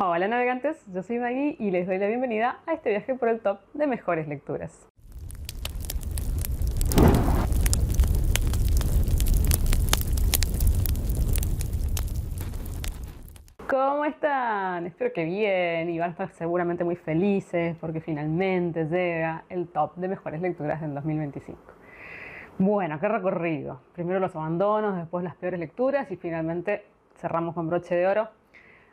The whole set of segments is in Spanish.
Hola navegantes, yo soy Maggie y les doy la bienvenida a este viaje por el top de mejores lecturas. ¿Cómo están? Espero que bien y van a estar seguramente muy felices porque finalmente llega el top de mejores lecturas del 2025. Bueno, qué recorrido. Primero los abandonos, después las peores lecturas y finalmente cerramos con broche de oro.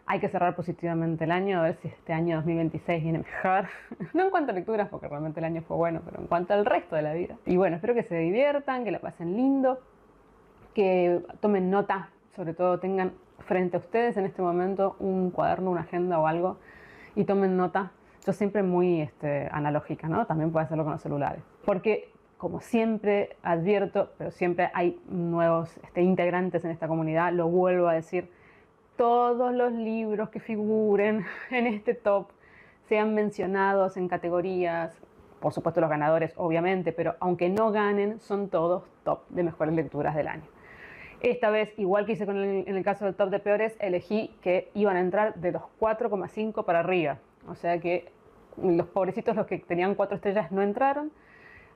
Hay que cerrar positivamente el año, a ver si este año 2026 viene mejor. No en cuanto a lecturas, porque realmente el año fue bueno, pero en cuanto al resto de la vida. Y bueno, espero que se diviertan, que la pasen lindo, que tomen nota, sobre todo tengan frente a ustedes en este momento un cuaderno, una agenda o algo, y tomen nota. Yo siempre muy analógica, ¿no? También puede hacerlo con los celulares. Porque, como siempre advierto, pero siempre hay nuevos integrantes en esta comunidad, lo vuelvo a decir, todos los libros que figuren en este top sean mencionados en categorías, por supuesto los ganadores obviamente, pero aunque no ganen, son todos top de mejores lecturas del año. Esta vez, igual que hice en el caso del top de peores, elegí que iban a entrar de los 4,5 para arriba. O sea que los pobrecitos, los que tenían 4 estrellas, no entraron.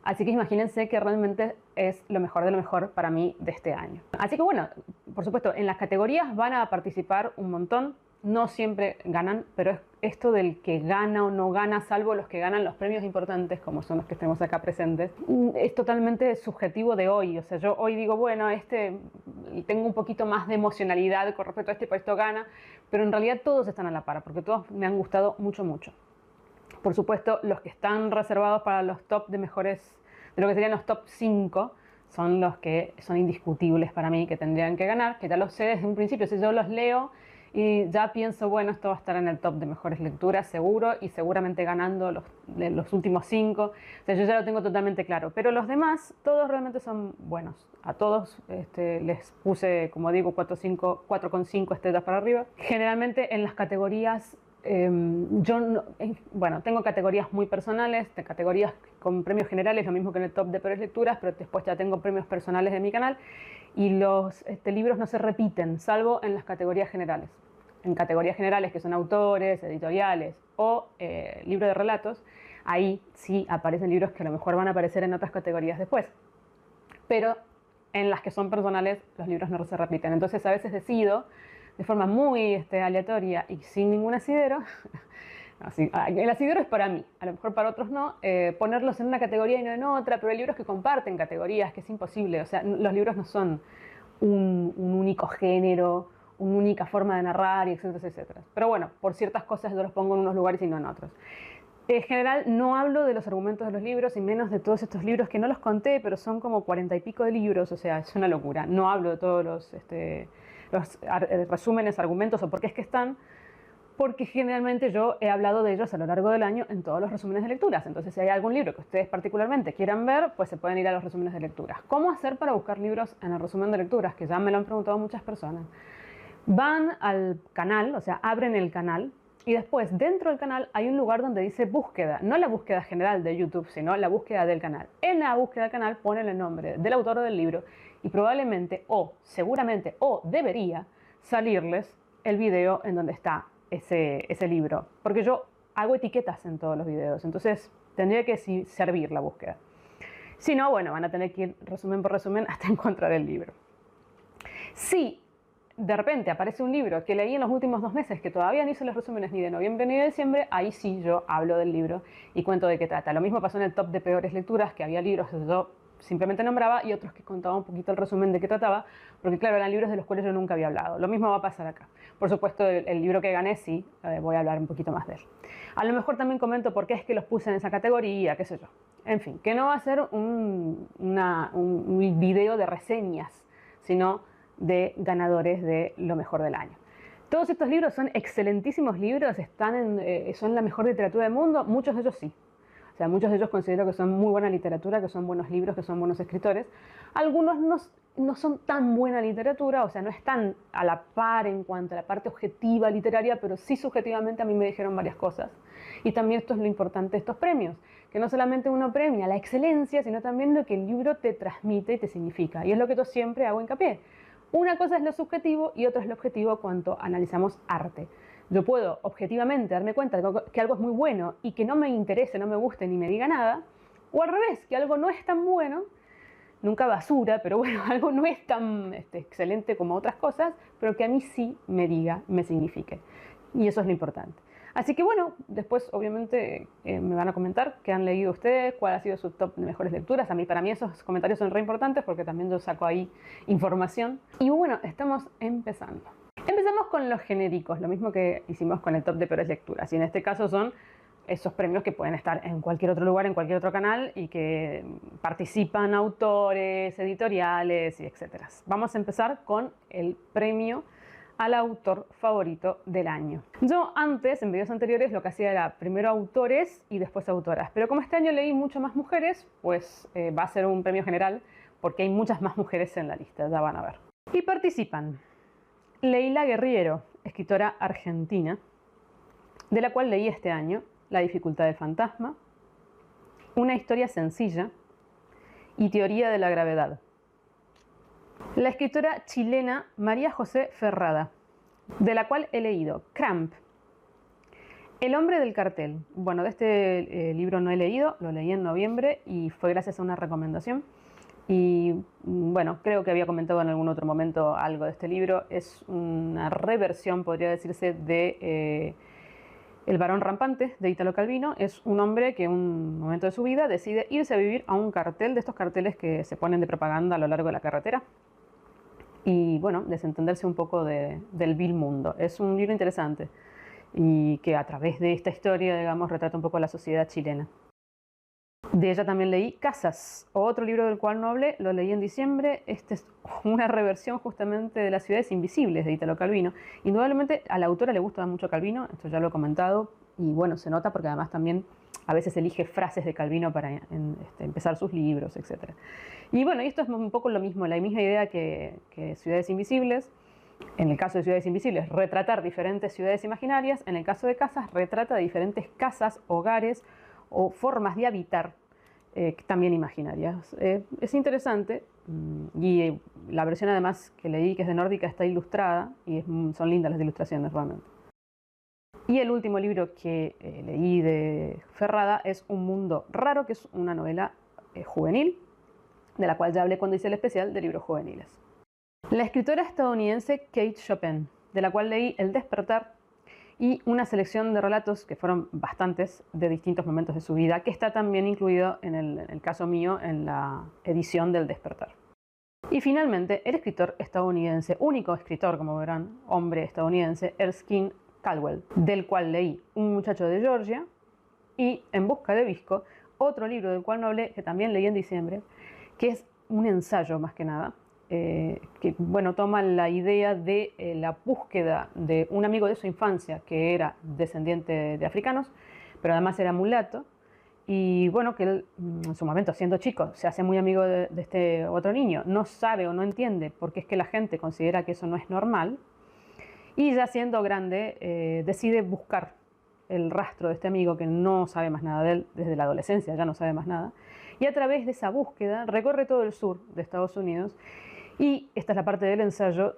Así que imagínense que realmente es lo mejor de lo mejor para mí de este año. Así que bueno, por supuesto, en las categorías van a participar un montón. No siempre ganan, pero es esto del que gana o no gana, salvo los que ganan los premios importantes, como son los que tenemos acá presentes, es totalmente subjetivo de hoy. O sea, yo hoy digo, bueno, tengo un poquito más de emocionalidad con respecto a por esto gana, pero en realidad todos están a la par, porque todos me han gustado mucho, mucho. Por supuesto, los que están reservados para los top de mejores, de lo que serían los top 5, son los que son indiscutibles para mí, que tendrían que ganar, que ya los sé desde un principio. Si yo los leo y ya pienso, bueno, esto va a estar en el top de mejores lecturas, seguro, y seguramente ganando los últimos 5. O sea, yo ya lo tengo totalmente claro. Pero los demás, todos realmente son buenos. A todos les puse, como digo, 4,5 estrellas para arriba. Generalmente en las categorías tengo categorías muy personales, categorías con premios generales, lo mismo que en el top de peores lecturas, pero después ya tengo premios personales de mi canal y los libros no se repiten, salvo en las categorías generales. En categorías generales, que son autores, editoriales o libros de relatos, ahí sí aparecen libros que a lo mejor van a aparecer en otras categorías después. Pero en las que son personales, los libros no se repiten. Entonces a veces decido de forma muy aleatoria y sin ningún asidero, el asidero es para mí, a lo mejor para otros no, ponerlos en una categoría y no en otra, pero hay libros que comparten categorías, que es imposible. O sea, los libros no son un único género, una única forma de narrar, y etcétera, etcétera. Pero bueno, por ciertas cosas yo los pongo en unos lugares y no en otros. En general no hablo de los argumentos de los libros y menos de todos estos libros que no los conté, pero son como 40 y pico de libros, o sea, es una locura. No hablo de todos los resúmenes, argumentos o por qué es que están, porque generalmente yo he hablado de ellos a lo largo del año en todos los resúmenes de lecturas. Entonces, si hay algún libro que ustedes particularmente quieran ver, pues se pueden ir a los resúmenes de lecturas. ¿Cómo hacer para buscar libros en el resumen de lecturas? Que ya me lo han preguntado muchas personas. Van al canal, o sea, abren el canal y después dentro del canal hay un lugar donde dice búsqueda, no la búsqueda general de YouTube, sino la búsqueda del canal. En la búsqueda del canal ponen el nombre del autor o del libro y probablemente o seguramente o debería salirles el video en donde está ese libro, porque yo hago etiquetas en todos los videos, entonces tendría que servir la búsqueda. Si no, bueno, van a tener que ir resumen por resumen hasta encontrar el libro. Si de repente aparece un libro que leí en los últimos 2 meses que todavía no hice los resúmenes ni de noviembre ni de diciembre, ahí sí yo hablo del libro y cuento de qué trata. Lo mismo pasó en el top de peores lecturas, que había libros que yo simplemente nombraba y otros que contaba un poquito el resumen de qué trataba, porque claro, eran libros de los cuales yo nunca había hablado. Lo mismo va a pasar acá. Por supuesto, el libro que gané sí, voy a hablar un poquito más de él. A lo mejor también comento por qué es que los puse en esa categoría, qué sé yo. En fin, que no va a ser un video de reseñas, sino de ganadores de lo mejor del año. Todos estos libros son excelentísimos libros, son la mejor literatura del mundo, muchos de ellos sí. O sea, muchos de ellos considero que son muy buena literatura, que son buenos libros, que son buenos escritores. Algunos no son tan buena literatura, o sea, no están a la par en cuanto a la parte objetiva literaria, pero sí subjetivamente a mí me dijeron varias cosas. Y también esto es lo importante de estos premios, que no solamente uno premia la excelencia, sino también lo que el libro te transmite y te significa. Y es lo que yo siempre hago hincapié. Una cosa es lo subjetivo y otra es lo objetivo cuando analizamos arte. Yo puedo objetivamente darme cuenta de que algo es muy bueno y que no me interese, no me guste ni me diga nada, o al revés, que algo no es tan bueno, nunca basura, pero bueno, algo no es tan excelente como otras cosas, pero que a mí sí me diga, me signifique. Y eso es lo importante. Así que bueno, después obviamente me van a comentar qué han leído ustedes, cuál ha sido su top de mejores lecturas. Para mí esos comentarios son re importantes porque también yo saco ahí información. Y bueno, estamos empezando. Empezamos con los genéricos, lo mismo que hicimos con el top de peores lecturas. Y en este caso son esos premios que pueden estar en cualquier otro lugar, en cualquier otro canal y que participan autores, editoriales y etc. Vamos a empezar con el premio al autor favorito del año. Yo antes, en videos anteriores, lo que hacía era primero autores y después autoras. Pero como este año leí mucho más mujeres, pues va a ser un premio general porque hay muchas más mujeres en la lista, ya van a ver. Y participan Leila Guerriero, escritora argentina, de la cual leí este año La dificultad del fantasma, Una historia sencilla y Teoría de la gravedad. La escritora chilena María José Ferrada, de la cual he leído Cramp, El hombre del cartel. Bueno, de este libro no he leído, lo leí en noviembre y fue gracias a una recomendación. Y bueno, creo que había comentado en algún otro momento algo de este libro. Es una reversión, podría decirse, de El varón rampante, de Italo Calvino. Es un hombre que en un momento de su vida decide irse a vivir a un cartel, de estos carteles que se ponen de propaganda a lo largo de la carretera. Y bueno, desentenderse un poco del vil mundo. Es un libro interesante y que a través de esta historia, digamos, retrata un poco la sociedad chilena. De ella también leí Casas, otro libro del cual no hablé, lo leí en diciembre. Este es una reversión justamente de Las ciudades invisibles de Italo Calvino. Indudablemente a la autora le gusta mucho Calvino, esto ya lo he comentado, y bueno, se nota porque además también a veces elige frases de Calvino para empezar sus libros, etc. Y bueno, y esto es un poco lo mismo, la misma idea que Ciudades Invisibles. En el caso de Ciudades Invisibles, retratar diferentes ciudades imaginarias. En el caso de Casas, retrata diferentes casas, hogares o formas de habitar también imaginarias. Es interesante y la versión además que leí, que es de Nórdica, está ilustrada y son lindas las ilustraciones realmente. Y el último libro que leí de Ferrada es Un mundo raro, que es una novela juvenil, de la cual ya hablé cuando hice el especial de libros juveniles. La escritora estadounidense Kate Chopin, de la cual leí El despertar y una selección de relatos, que fueron bastantes, de distintos momentos de su vida, que está también incluido en el caso mío en la edición del despertar. Y finalmente, el escritor estadounidense, único escritor, como verán, hombre estadounidense, Erskine Caldwell, del cual leí Un muchacho de Georgia y En busca de Visco, otro libro del cual no hablé, que también leí en diciembre, que es un ensayo más que nada, que bueno, toma la idea de la búsqueda de un amigo de su infancia que era descendiente de africanos, pero además era mulato, y bueno, que él en su momento, siendo chico, se hace muy amigo de este otro niño, no sabe o no entiende por qué es que la gente considera que eso no es normal, y ya siendo grande decide buscar el rastro de este amigo que no sabe más nada de él desde la adolescencia, ya no sabe más nada, y a través de esa búsqueda recorre todo el sur de Estados Unidos. Y esta es la parte del ensayo,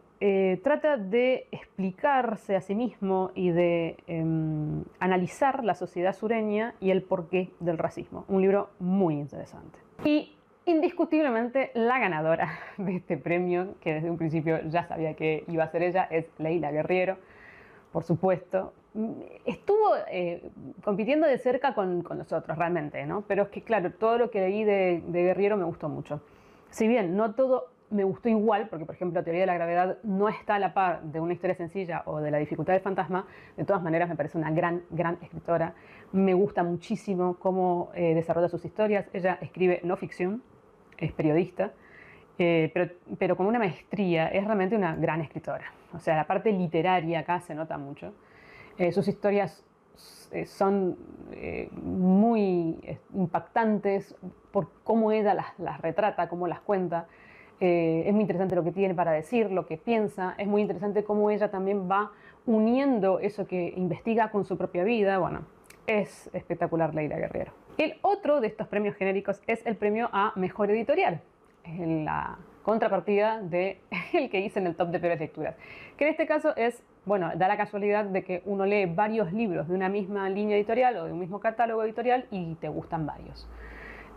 trata de explicarse a sí mismo y de analizar la sociedad sureña y el porqué del racismo. Un libro muy interesante. Y indiscutiblemente la ganadora de este premio, que desde un principio ya sabía que iba a ser ella, es Leila Guerriero, por supuesto. Estuvo compitiendo de cerca con nosotros, realmente, ¿no? Pero es que, claro, todo lo que leí de Guerriero me gustó mucho. Si bien no todo me gustó igual, porque por ejemplo Teoría de la gravedad no está a la par de Una historia sencilla o de La dificultad del fantasma, de todas maneras me parece una gran escritora. Me gusta muchísimo cómo desarrolla sus historias. Ella escribe no ficción, es periodista, pero con una maestría. Es realmente una gran escritora. O sea, la parte literaria acá se nota mucho. Sus historias son muy impactantes por cómo ella las retrata, cómo las cuenta. Es muy interesante lo que tiene para decir, lo que piensa. Es muy interesante cómo ella también va uniendo eso que investiga con su propia vida. Bueno, es espectacular Leila Guerriero. El otro de estos premios genéricos es el premio a Mejor Editorial, en la contrapartida del que hice en el top de peores lecturas, que en este caso es bueno, da la casualidad de que uno lee varios libros de una misma línea editorial o de un mismo catálogo editorial y te gustan varios.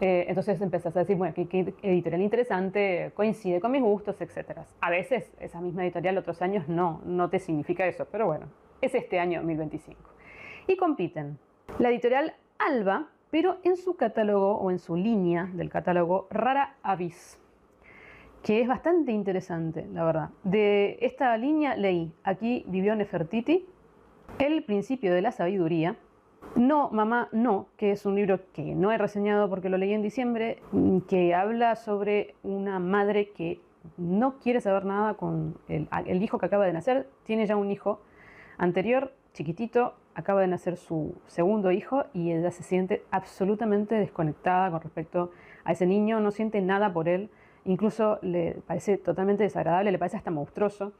Entonces empezás a decir, bueno, qué editorial interesante, coincide con mis gustos, etc. A veces esa misma editorial otros años no te significa eso, pero bueno, es este año 2025. Y compiten la editorial Alba, pero en su catálogo o en su línea del catálogo Rara Avis, que es bastante interesante, la verdad. De esta línea leí Aquí vivió Nefertiti, El principio de la sabiduría, No, mamá, no, que es un libro que no he reseñado porque lo leí en diciembre, que habla sobre una madre que no quiere saber nada con el hijo que acaba de nacer. Tiene ya un hijo anterior, chiquitito, acaba de nacer su segundo hijo y ella se siente absolutamente desconectada con respecto a ese niño, no siente nada por él, incluso le parece totalmente desagradable, le parece hasta monstruoso.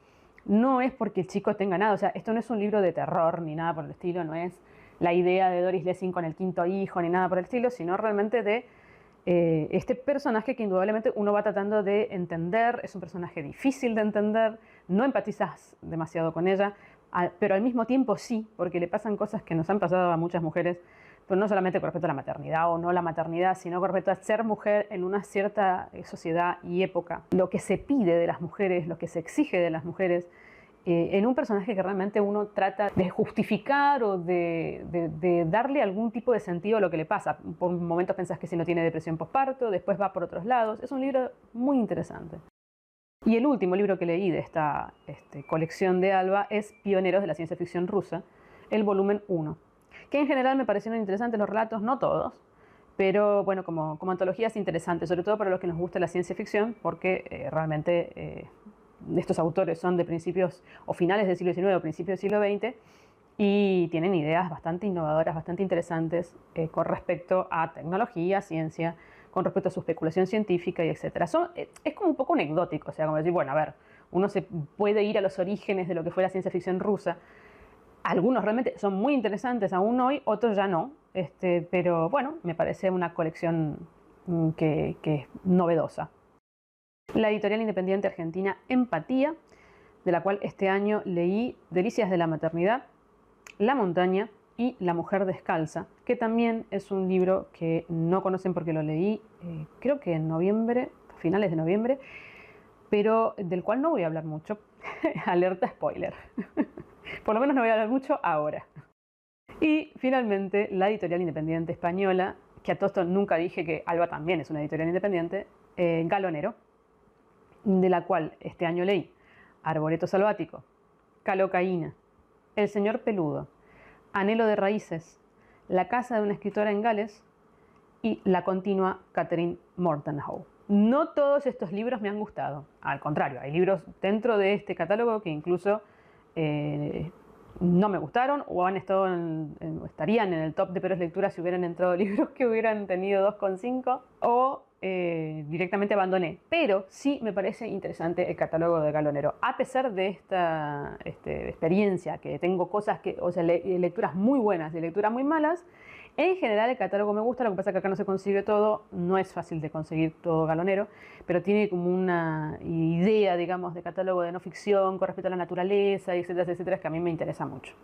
No es porque el chico tenga nada, o sea, esto no es un libro de terror ni nada por el estilo, no es la idea de Doris Lessing con el quinto hijo ni nada por el estilo, sino realmente de este personaje que indudablemente uno va tratando de entender. Es un personaje difícil de entender, no empatizas demasiado con ella, pero al mismo tiempo sí, porque le pasan cosas que nos han pasado a muchas mujeres, pero no solamente con respecto a la maternidad o no la maternidad, sino con respecto a ser mujer en una cierta sociedad y época. Lo que se pide de las mujeres, lo que se exige de las mujeres, en un personaje que realmente uno trata de justificar o de darle algún tipo de sentido a lo que le pasa. Por momentos pensás que si no tiene depresión postparto, después va por otros lados. Es un libro muy interesante. Y el último libro que leí de esta colección de Alba es Pioneros de la ciencia ficción rusa, el volumen 1, que en general me parecieron interesantes los relatos, no todos, pero bueno, como antología es interesante, sobre todo para los que nos gusta la ciencia ficción, porque realmente estos autores son de principios o finales del siglo XIX o principios del siglo XX y tienen ideas bastante innovadoras, bastante interesantes con respecto a tecnología, ciencia, con respecto a su especulación científica y etc. Es como un poco anecdótico, o sea, como decir, bueno, a ver, uno se puede ir a los orígenes de lo que fue la ciencia ficción rusa. Algunos realmente son muy interesantes aún hoy, otros ya no, pero bueno, me parece una colección que es novedosa. La editorial independiente argentina Empatía, de la cual este año leí Delicias de la maternidad, La montaña y La mujer descalza, que también es un libro que no conocen porque lo leí creo que en noviembre, finales de noviembre, pero del cual no voy a hablar mucho. Alerta spoiler. Por lo menos no voy a hablar mucho ahora. Y finalmente la editorial independiente española, que a todo esto nunca dije que Alba también es una editorial independiente, Galonero, de la cual este año leí Arboreto Salvático, Calocaína, El señor peludo, Anhelo de raíces, La casa de una escritora en Gales y la continua Catherine Mortenhoe. No todos estos libros me han gustado, al contrario, hay libros dentro de este catálogo que incluso no me gustaron o han estado estarían en el top de peores lecturas si hubieran entrado libros que hubieran tenido 2,5 o directamente abandoné. Pero sí me parece interesante el catálogo de Galonero. A pesar de esta experiencia, que tengo cosas que, o sea, lecturas muy buenas y lecturas muy malas, en general el catálogo me gusta. Lo que pasa es que acá no se consigue todo, no es fácil de conseguir todo Galonero, pero tiene como una idea, digamos, de catálogo de no ficción con respecto a la naturaleza, etcétera, etcétera, que a mí me interesa mucho.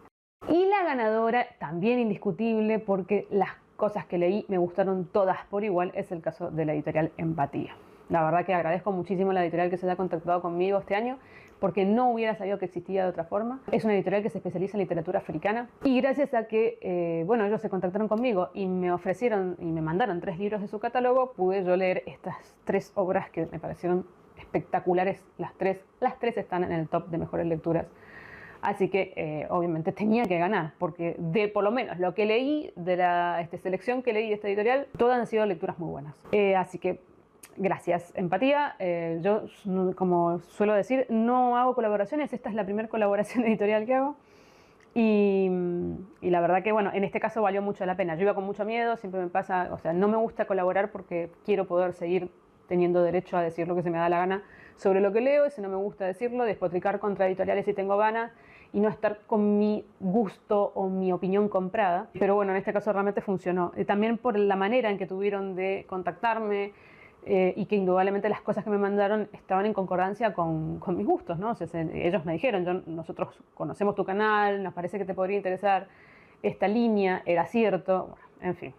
Y la ganadora, también indiscutible, porque las cosas que leí me gustaron todas por igual, es el caso de la editorial Empatía. La verdad que agradezco muchísimo a la editorial que se haya contactado conmigo este año, porque no hubiera sabido que existía de otra forma. Es una editorial que se especializa en literatura africana y gracias a que, bueno, ellos se contactaron conmigo y me ofrecieron y me mandaron 3 libros de su catálogo, pude yo leer estas 3 obras que me parecieron espectaculares. Las tres están en el top de mejores lecturas. Así que obviamente tenía que ganar, porque de por lo menos lo que leí de la selección que leí de esta editorial, todas han sido lecturas muy buenas. Así que gracias, Empatía. Yo, como suelo decir, no hago colaboraciones. Esta es la primera colaboración editorial que hago. Y la verdad que, bueno, en este caso valió mucho la pena. Yo iba con mucho miedo, siempre me pasa, o sea, no me gusta colaborar porque quiero poder seguir teniendo derecho a decir lo que se me da la gana sobre lo que leo, y si no me gusta decirlo, despotricar contra editoriales si tengo ganas y no estar con mi gusto o mi opinión comprada. Pero bueno, en este caso realmente funcionó. También por la manera en que tuvieron de contactarme, y que indudablemente las cosas que me mandaron estaban en concordancia con mis gustos, ¿no? O sea, ellos me dijeron, nosotros conocemos tu canal, nos parece que te podría interesar esta línea, era cierto, bueno, en fin,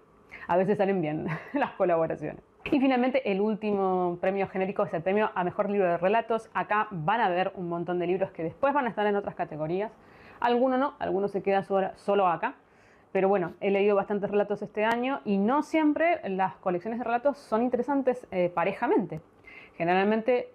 a veces salen bien las colaboraciones. Y finalmente el último premio genérico es el premio a mejor libro de relatos. Acá van a ver un montón de libros que después van a estar en otras categorías. Algunos no, algunos se quedan solo acá. Pero bueno, he leído bastantes relatos este año y no siempre las colecciones de relatos son interesantes parejamente. Generalmente,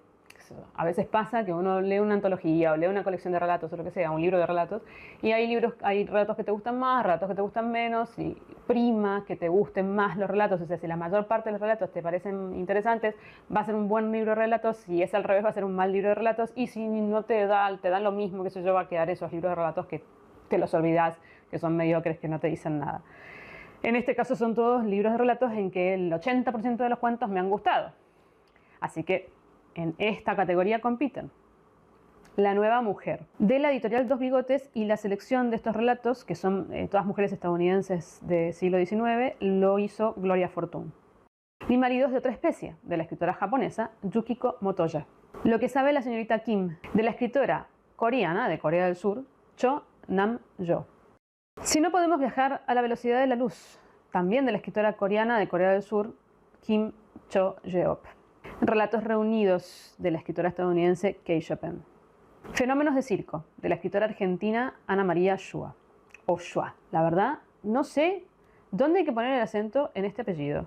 a veces pasa que uno lee una antología o lee una colección de relatos o lo que sea, un libro de relatos, y hay relatos que te gustan más, relatos que te gustan menos, y prima que te gusten más los relatos. O sea, si la mayor parte de los relatos te parecen interesantes, va a ser un buen libro de relatos. Si es al revés, va a ser un mal libro de relatos. Y si no te dan lo mismo, qué sé yo, va a quedar esos libros de relatos que te los olvidas, que son mediocres, que no te dicen nada. En este caso son todos libros de relatos en que el 80% de los cuentos me han gustado. Así que en esta categoría compiten La Nueva Mujer, de la editorial Dos Bigotes, y la selección de estos relatos, que son todas mujeres estadounidenses del siglo XIX, lo hizo Gloria Fortune. Mi marido es de otra especie, de la escritora japonesa Yukiko Motoya. Lo que sabe la señorita Kim, de la escritora coreana de Corea del Sur, Cho Nam-yo. Si no podemos viajar a la velocidad de la luz, también de la escritora coreana de Corea del Sur, Kim Cho-yeop. Relatos reunidos, de la escritora estadounidense Kay Chopin. Fenómenos de circo, de la escritora argentina Ana María Shua. O Shua. La verdad, no sé dónde hay que poner el acento en este apellido.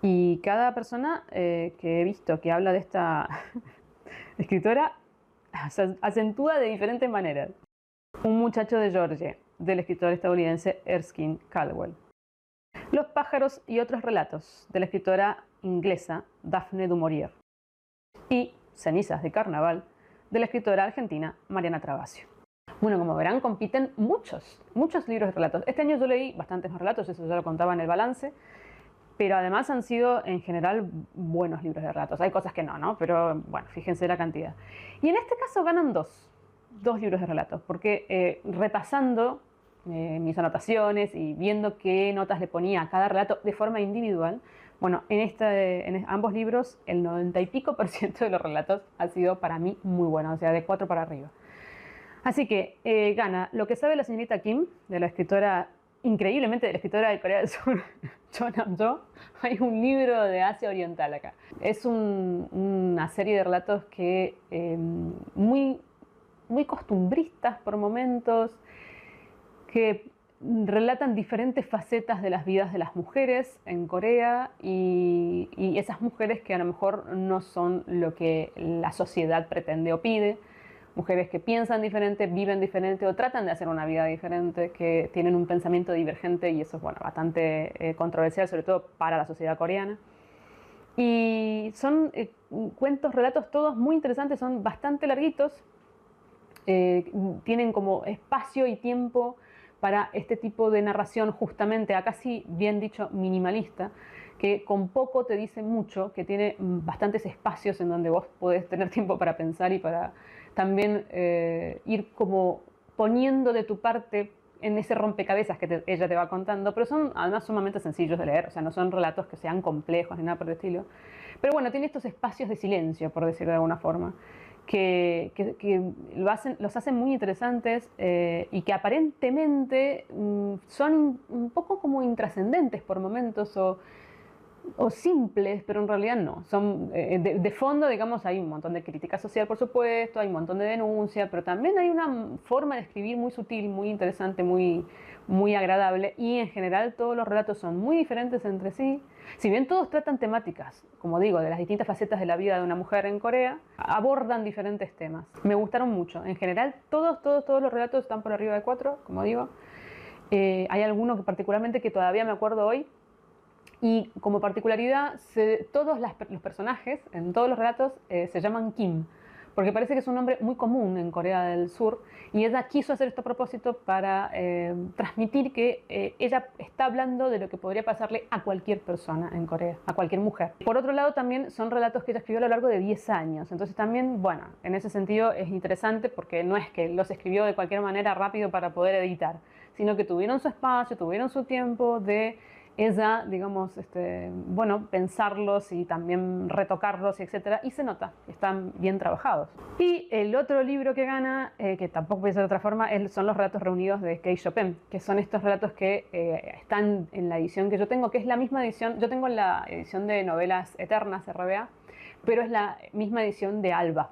Y cada persona que he visto que habla de esta escritora acentúa de diferentes maneras. Un muchacho de Georgia, del escritor estadounidense Erskine Caldwell. Los pájaros y otros relatos, de la escritora inglesa Daphne du Maurier. Y Cenizas de Carnaval, de la escritora argentina Mariana Travasio. Bueno, como verán, compiten muchos libros de relatos. Este año yo leí bastantes más relatos, eso ya lo contaba en el balance, pero además han sido en general buenos libros de relatos. Hay cosas que no, pero bueno, fíjense la cantidad. Y en este caso ganan dos libros de relatos, porque repasando mis anotaciones y viendo qué notas le ponía a cada relato de forma individual, bueno, en ambos libros el 90 y pico % de los relatos ha sido para mí muy bueno, o sea, de 4 para arriba. Así que gana Lo que sabe la señorita Kim, de la escritora, increíblemente de la escritora de Corea del Sur, Cho Nam-yo. Hay un libro de Asia Oriental acá. Es una serie de relatos que muy costumbristas por momentos, que relatan diferentes facetas de las vidas de las mujeres en Corea y esas mujeres que a lo mejor no son lo que la sociedad pretende o pide. Mujeres que piensan diferente, viven diferente o tratan de hacer una vida diferente, que tienen un pensamiento divergente, y eso es bastante controversial, sobre todo para la sociedad coreana. Y son cuentos, relatos todos muy interesantes, son bastante larguitos, tienen como espacio y tiempo para este tipo de narración, justamente, acá sí, bien dicho, minimalista, que con poco te dice mucho, que tiene bastantes espacios en donde vos podés tener tiempo para pensar y para también ir como poniendo de tu parte en ese rompecabezas que ella te va contando, pero son además sumamente sencillos de leer, o sea, no son relatos que sean complejos ni nada por el estilo. Pero bueno, tiene estos espacios de silencio, por decirlo de alguna forma, que los hacen muy interesantes y que aparentemente son un poco como intrascendentes por momentos o simples, pero en realidad no. Son, de fondo, digamos, hay un montón de crítica social, por supuesto, hay un montón de denuncia, pero también hay una forma de escribir muy sutil, muy interesante, muy agradable, y en general todos los relatos son muy diferentes entre sí. Si bien todos tratan temáticas, como digo, de las distintas facetas de la vida de una mujer en Corea, abordan diferentes temas. Me gustaron mucho. En general, todos los relatos están por arriba de 4, como digo. Hay alguno que particularmente que todavía me acuerdo hoy. Y como particularidad, todos los personajes en todos los relatos se llaman Kim, porque parece que es un nombre muy común en Corea del Sur, y ella quiso hacer esto a propósito para transmitir que ella está hablando de lo que podría pasarle a cualquier persona en Corea, a cualquier mujer. Por otro lado, también son relatos que ella escribió a lo largo de 10 años, entonces también, bueno, en ese sentido es interesante porque no es que los escribió de cualquier manera rápido para poder editar, sino que tuvieron su espacio, tuvieron su tiempo de ella, digamos, bueno, pensarlos y también retocarlos, etcétera, y se nota, están bien trabajados. Y el otro libro que gana, que tampoco puede ser de otra forma, son los relatos reunidos de Kay Chopin, que son estos relatos que están en la edición que yo tengo, que es la misma edición, yo tengo la edición de Novelas Eternas, RBA, pero es la misma edición de Alba.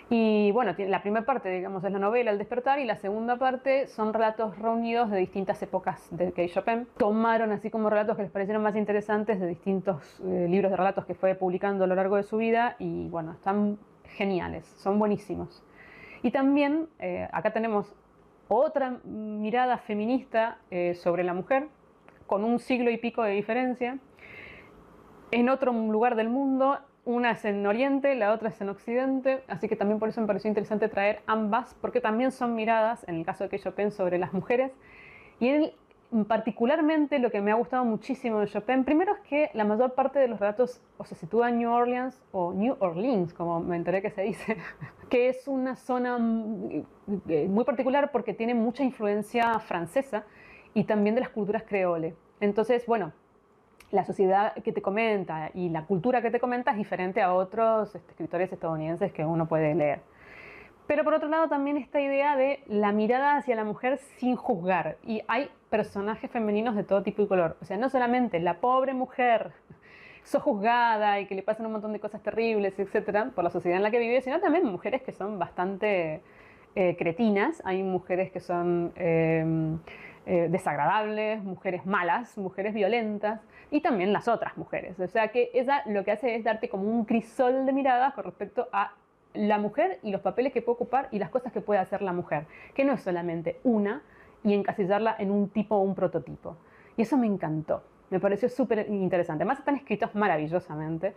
Y bueno, la primera parte, digamos, es la novela El despertar, y la segunda parte son relatos reunidos de distintas épocas de Kay Chopin. Tomaron así como relatos que les parecieron más interesantes de distintos libros de relatos que fue publicando a lo largo de su vida, y bueno, están geniales, son buenísimos. Y también acá tenemos otra mirada feminista sobre la mujer, con un siglo y pico de diferencia, en otro lugar del mundo. Una es en Oriente, la otra es en Occidente, así que también por eso me pareció interesante traer ambas, porque también son miradas, en el caso de Kay Chopin, sobre las mujeres. Y particularmente lo que me ha gustado muchísimo de Chopin, primero es que la mayor parte de los relatos se sitúa en New Orleans, o New Orleans, como me enteré que se dice, que es una zona muy particular porque tiene mucha influencia francesa y también de las culturas creole. Entonces, bueno, la sociedad que te comenta y la cultura que te comenta es diferente a otros escritores estadounidenses que uno puede leer. Pero por otro lado también esta idea de la mirada hacia la mujer sin juzgar. Y hay personajes femeninos de todo tipo y color. O sea, no solamente la pobre mujer sojuzgada y que le pasan un montón de cosas terribles, etcétera, por la sociedad en la que vive, sino también mujeres que son bastante cretinas. Hay mujeres que son desagradables, mujeres malas, mujeres violentas, y también las otras mujeres. O sea que ella lo que hace es darte como un crisol de miradas con respecto a la mujer y los papeles que puede ocupar y las cosas que puede hacer la mujer, que no es solamente una y encasillarla en un tipo o un prototipo. Y eso me encantó, me pareció súper interesante. Además están escritos maravillosamente.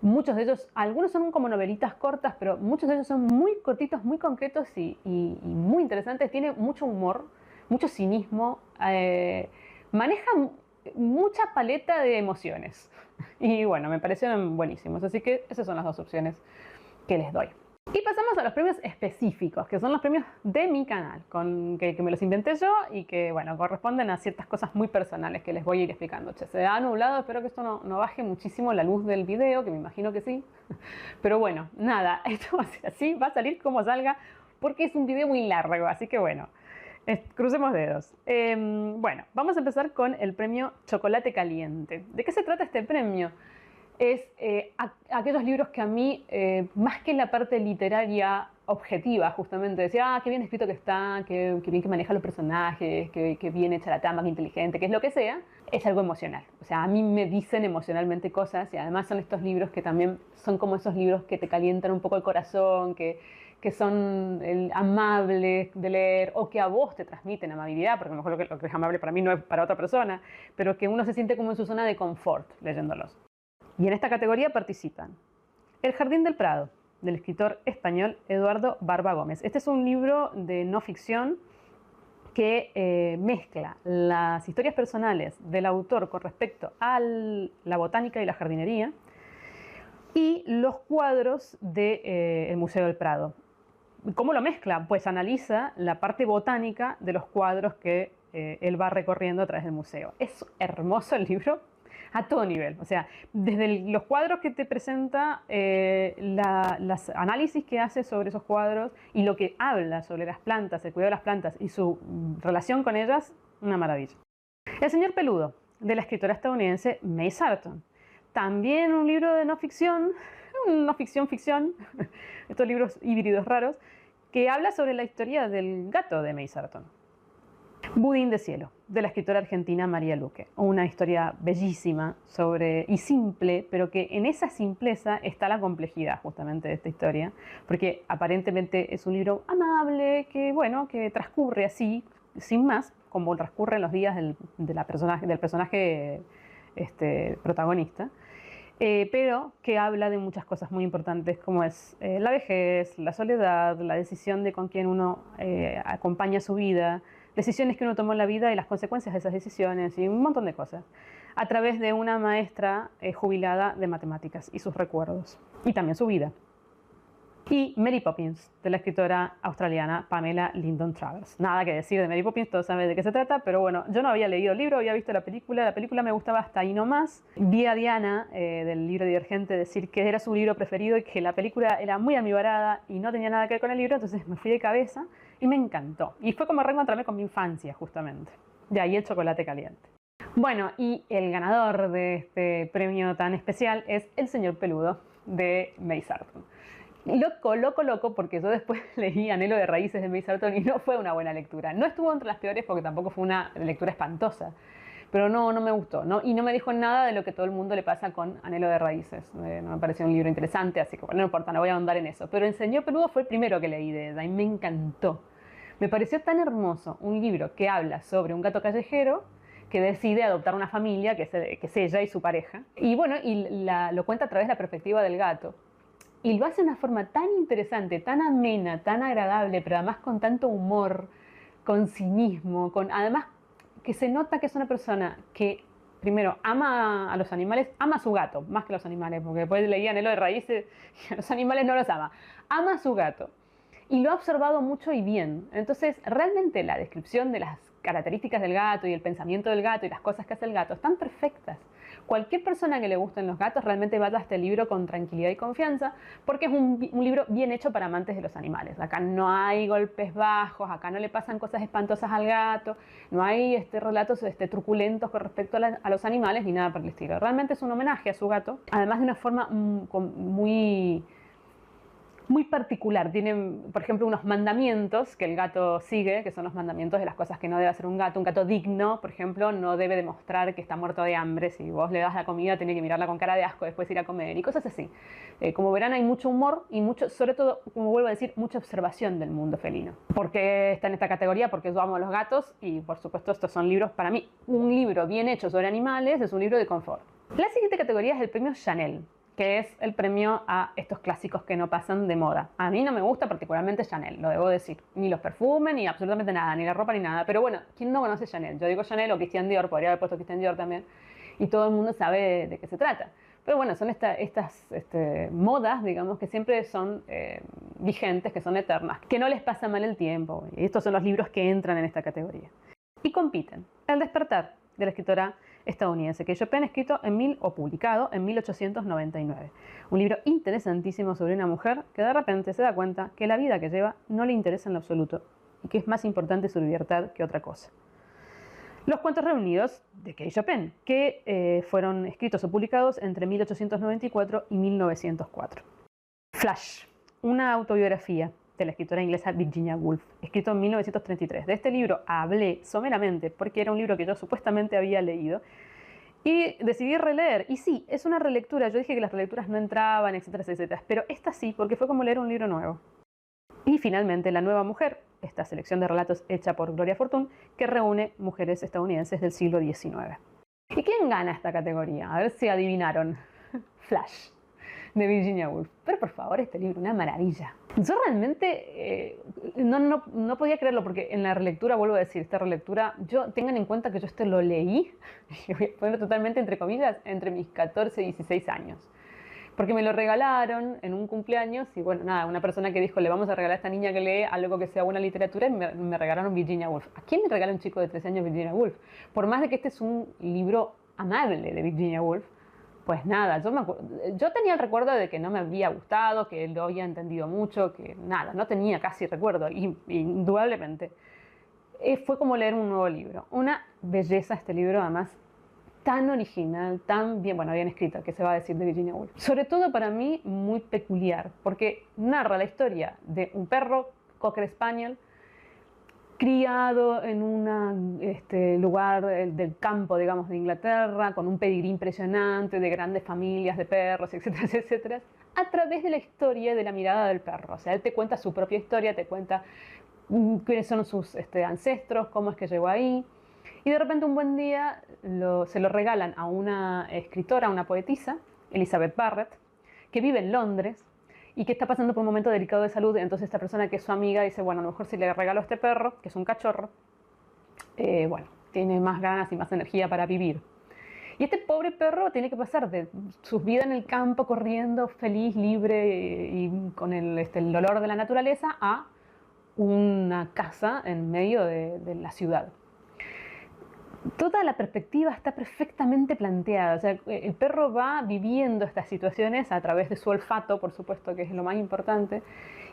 Muchos de ellos, algunos son como novelitas cortas, pero muchos de ellos son muy cortitos, muy concretos y muy interesantes. Tiene mucho humor, mucho cinismo, maneja mucha paleta de emociones. Y bueno, me parecieron buenísimos. Así que esas son las dos opciones que les doy. Y pasamos a los premios específicos, que son los premios de mi canal, que me los inventé yo y que, bueno, corresponden a ciertas cosas muy personales que les voy a ir explicando. Che, se ha nublado, espero que esto no baje muchísimo la luz del video, que me imagino que sí. Pero bueno, nada, esto va a ser así, va a salir como salga, porque es un video muy largo, así que bueno, crucemos dedos. Bueno, vamos a empezar con el premio Chocolate Caliente. ¿De qué se trata este premio? Es aquellos libros que a mí, más que la parte literaria objetiva, justamente, decía, qué bien escrito que está, qué bien que maneja los personajes, qué bien hecha la trama, qué inteligente, qué es lo que sea, es algo emocional. O sea, a mí me dicen emocionalmente cosas, y además son estos libros que también son como esos libros que te calientan un poco el corazón, que son amables de leer, o que a vos te transmiten amabilidad, porque a lo mejor lo que es amable para mí no es para otra persona, pero que uno se siente como en su zona de confort leyéndolos. Y en esta categoría participan El Jardín del Prado, del escritor español Eduardo Barba Gómez. Este es un libro de no ficción que mezcla las historias personales del autor con respecto a la botánica y la jardinería y los cuadros del Museo del Prado. ¿Cómo lo mezcla? Pues analiza la parte botánica de los cuadros que él va recorriendo a través del museo. Es hermoso el libro a todo nivel. O sea, desde los cuadros que te presenta, los análisis que hace sobre esos cuadros y lo que habla sobre las plantas, el cuidado de las plantas y su relación con ellas, una maravilla. El señor peludo, de la escritora estadounidense May Sarton. También un libro de no ficción, ficción, estos libros híbridos raros, que habla sobre la historia del gato de May Sarton. Budín de cielo, de la escritora argentina María Luque. Una historia bellísima y simple, pero que en esa simpleza está la complejidad justamente de esta historia, porque aparentemente es un libro amable, que transcurre así, sin más, como transcurren los días del personaje protagonista, pero que habla de muchas cosas muy importantes, como es la vejez, la soledad, la decisión de con quién uno acompaña su vida, decisiones que uno tomó en la vida y las consecuencias de esas decisiones y un montón de cosas, a través de una maestra jubilada de matemáticas y sus recuerdos, y también su vida. Y Mary Poppins, de la escritora australiana Pamela Lyndon Travers. Nada que decir de Mary Poppins, todos saben de qué se trata, pero bueno, yo no había leído el libro, había visto la película me gustaba hasta ahí nomás. Vi a Diana, del libro Divergente, decir que era su libro preferido y que la película era muy amibarada y no tenía nada que ver con el libro, entonces me fui de cabeza y me encantó. Y fue como reencontrarme con mi infancia, justamente. De ahí el chocolate caliente. Bueno, y el ganador de este premio tan especial es El Señor Peludo, de May Sarton. Loco, porque yo después leí Anhelo de Raíces de May Sarton y no fue una buena lectura. No estuvo entre las peores porque tampoco fue una lectura espantosa, pero no me gustó, ¿no? Y no me dijo nada de lo que todo el mundo le pasa con Anhelo de Raíces. No me pareció un libro interesante, así que bueno, no importa, no voy a ahondar en eso. Pero El Señor Peludo fue el primero que leí de ella y me encantó. Me pareció tan hermoso un libro que habla sobre un gato callejero que decide adoptar una familia, que es ella y su pareja. Y bueno, lo cuenta a través de la perspectiva del gato. Y lo hace de una forma tan interesante, tan amena, tan agradable, pero además con tanto humor, con cinismo, además que se nota que es una persona que, primero, ama a los animales, ama a su gato, más que a los animales, porque después leía Anhelo de Raíces y a los animales no los ama. Ama a su gato. Y lo ha observado mucho y bien. Entonces, realmente la descripción de las características del gato y el pensamiento del gato y las cosas que hace el gato están perfectas. Cualquier persona que le gusten los gatos realmente vaya a este libro con tranquilidad y confianza, porque es un libro bien hecho para amantes de los animales. Acá no hay golpes bajos, acá no le pasan cosas espantosas al gato, no hay relatos truculentos con respecto a los animales ni nada por el estilo. Realmente es un homenaje a su gato, además de una forma muy particular. Tienen, por ejemplo, unos mandamientos que el gato sigue, que son los mandamientos de las cosas que no debe hacer un gato. Un gato digno, por ejemplo, no debe demostrar que está muerto de hambre. Si vos le das la comida, tiene que mirarla con cara de asco, después ir a comer y cosas así. Como verán, hay mucho humor y sobre todo, como vuelvo a decir, mucha observación del mundo felino. ¿Por qué está en esta categoría? Porque yo amo a los gatos y, por supuesto, estos son libros, para mí, un libro bien hecho sobre animales es un libro de confort. La siguiente categoría es el premio Chanel, que es el premio a estos clásicos que no pasan de moda. A mí no me gusta particularmente Chanel, lo debo decir. Ni los perfumes, ni absolutamente nada, ni la ropa, ni nada. Pero bueno, ¿quién no conoce Chanel? Yo digo Chanel o Christian Dior, podría haber puesto Christian Dior también. Y todo el mundo sabe de qué se trata. Pero bueno, son estas modas, digamos, que siempre son vigentes, que son eternas, que no les pasa mal el tiempo. Y estos son los libros que entran en esta categoría. Y compiten. El despertar, de la escritora estadounidense Kate Chopin, publicado en 1899. Un libro interesantísimo sobre una mujer que de repente se da cuenta que la vida que lleva no le interesa en lo absoluto y que es más importante su libertad que otra cosa. Los cuentos reunidos de Kate Chopin, que fueron escritos o publicados entre 1894 y 1904. Flash, una autobiografía de la escritora inglesa Virginia Woolf, escrito en 1933. De este libro hablé someramente porque era un libro que yo supuestamente había leído y decidí releer. Y sí, es una relectura. Yo dije que las relecturas no entraban, etcétera, etcétera, pero esta sí, porque fue como leer un libro nuevo. Y finalmente, La Nueva Mujer, esta selección de relatos hecha por Gloria Fortune, que reúne mujeres estadounidenses del siglo XIX. ¿Y quién gana esta categoría? A ver si adivinaron. Flash, de Virginia Woolf. Pero por favor, este libro, una maravilla. Yo realmente no podía creerlo porque en la relectura, vuelvo a decir, esta relectura, tengan en cuenta que yo lo leí, y voy a poner totalmente entre comillas, entre mis 14 y 16 años. Porque me lo regalaron en un cumpleaños y bueno, nada, una persona que dijo, le vamos a regalar a esta niña que lee algo que sea buena literatura y me regalaron Virginia Woolf. ¿A quién le regala un chico de 13 años Virginia Woolf? Por más de que este es un libro amable de Virginia Woolf, pues nada, yo tenía el recuerdo de que no me había gustado, que lo había entendido mucho, que nada, no tenía casi recuerdo, y indudablemente. Fue como leer un nuevo libro. Una belleza este libro, además, tan original, tan bien escrito, que se va a decir de Virginia Woolf. Sobre todo para mí, muy peculiar, porque narra la historia de un perro, Cocker Spaniel, criado en un lugar del campo, digamos, de Inglaterra, con un pedigrí impresionante de grandes familias de perros, etcétera, etcétera, a través de la historia de la mirada del perro. O sea, él te cuenta su propia historia, te cuenta quiénes son sus ancestros, cómo es que llegó ahí. Y de repente un buen día se lo regalan a una escritora, a una poetisa, Elizabeth Barrett, que vive en Londres, y que está pasando por un momento delicado de salud. Entonces esta persona que es su amiga dice, bueno, a lo mejor si le regalo a este perro, que es un cachorro, tiene más ganas y más energía para vivir. Y este pobre perro tiene que pasar de su vida en el campo, corriendo, feliz, libre y con el olor de la naturaleza, a una casa en medio de la ciudad. Toda la perspectiva está perfectamente planteada. O sea, el perro va viviendo estas situaciones a través de su olfato, por supuesto, que es lo más importante,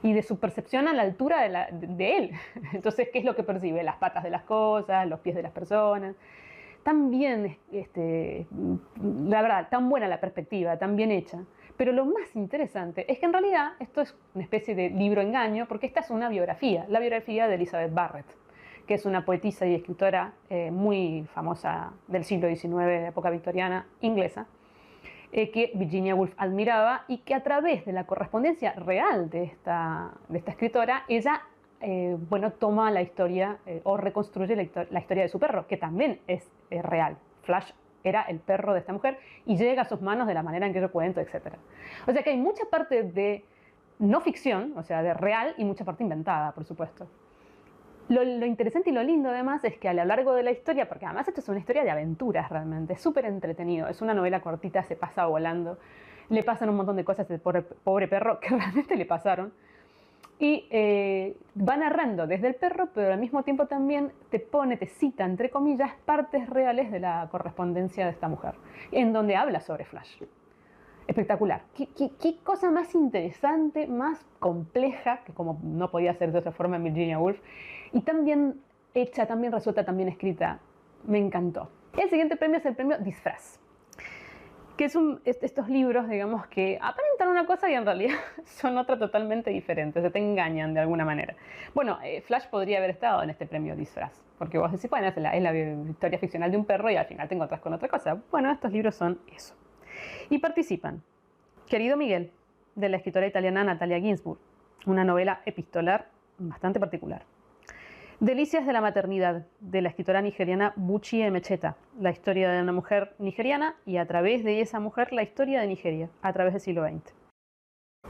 y de su percepción a la altura de él. Entonces, ¿qué es lo que percibe? Las patas de las cosas, los pies de las personas. Tan bien, la verdad, tan buena la perspectiva, tan bien hecha. Pero lo más interesante es que en realidad esto es una especie de libro engaño, porque esta es una biografía, la biografía de Elizabeth Barrett, que es una poetisa y escritora muy famosa del siglo XIX, de época victoriana, inglesa, que Virginia Woolf admiraba y que a través de la correspondencia real de esta escritora, ella toma la historia o reconstruye la historia de su perro, que también es real. Flash era el perro de esta mujer y llega a sus manos de la manera en que yo cuento, etc. O sea que hay mucha parte de no ficción, o sea, de real, y mucha parte inventada, por supuesto. Lo interesante y lo lindo además es que a lo largo de la historia, porque además esto es una historia de aventuras realmente, es súper entretenido, es una novela cortita, se pasa volando, le pasan un montón de cosas al pobre perro que realmente le pasaron, y va narrando desde el perro, pero al mismo tiempo también te cita, entre comillas, partes reales de la correspondencia de esta mujer, en donde habla sobre Flash. Espectacular. ¿Qué cosa más interesante, más compleja, que como no podía ser de otra forma en Virginia Woolf, y tan bien hecha, tan bien resuelta, tan bien escrita. Me encantó. El siguiente premio es el premio Disfraz, que es estos libros, digamos, que aparentan una cosa y en realidad son otra totalmente diferente, se te engañan de alguna manera. Bueno, Flash podría haber estado en este premio Disfraz, porque vos decís, bueno, es la historia ficcional de un perro y al final te encontrás con otra cosa. Bueno, estos libros son eso. Y participan Querido Miguel, de la escritora italiana Natalia Ginzburg, una novela epistolar bastante particular. Delicias de la maternidad, de la escritora nigeriana Buchi Emecheta, la historia de una mujer nigeriana y a través de esa mujer la historia de Nigeria, a través del siglo XX.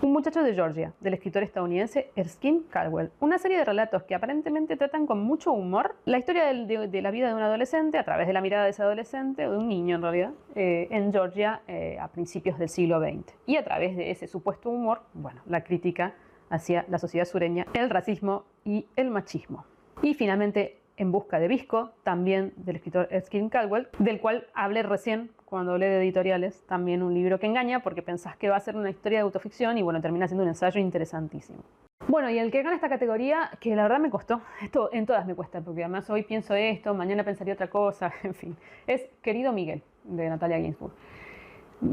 Un muchacho de Georgia, del escritor estadounidense Erskine Caldwell. Una serie de relatos que aparentemente tratan con mucho humor la historia de la vida de un adolescente, a través de la mirada de ese adolescente, o de un niño en realidad, en Georgia a principios del siglo XX. Y a través de ese supuesto humor, bueno, la crítica hacia la sociedad sureña, el racismo y el machismo. Y finalmente, En busca de Visco, también del escritor Erskine Caldwell, del cual hablé recién cuando hablé de editoriales, también un libro que engaña porque pensás que va a ser una historia de autoficción y bueno, termina siendo un ensayo interesantísimo. Bueno, y el que gana esta categoría, que la verdad me costó, esto en todas me cuesta, porque además hoy pienso esto, mañana pensaría otra cosa, en fin, es Querido Miguel, de Natalia Ginzburg.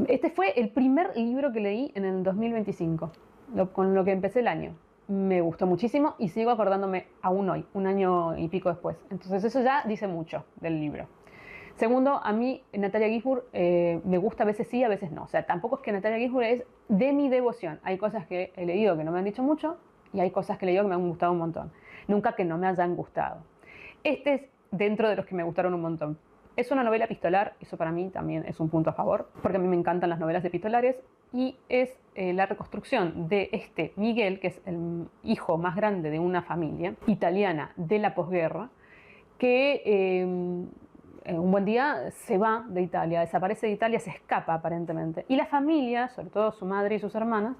Este fue el primer libro que leí en el 2025, con lo que empecé el año. Me gustó muchísimo y sigo acordándome aún hoy, un año y pico después. Entonces eso ya dice mucho del libro. Segundo, a mí Natalia Ginzburg me gusta, a veces sí, a veces no. O sea, tampoco es que Natalia Ginzburg es de mi devoción. Hay cosas que he leído que no me han dicho mucho y hay cosas que he leído que me han gustado un montón. Nunca que no me hayan gustado. Este es dentro de los que me gustaron un montón. Es una novela epistolar, eso para mí también es un punto a favor, porque a mí me encantan las novelas epistolares, y es la reconstrucción de este Miguel, que es el hijo más grande de una familia italiana de la posguerra, que un buen día se va de Italia, desaparece de Italia, se escapa aparentemente, y la familia, sobre todo su madre y sus hermanas,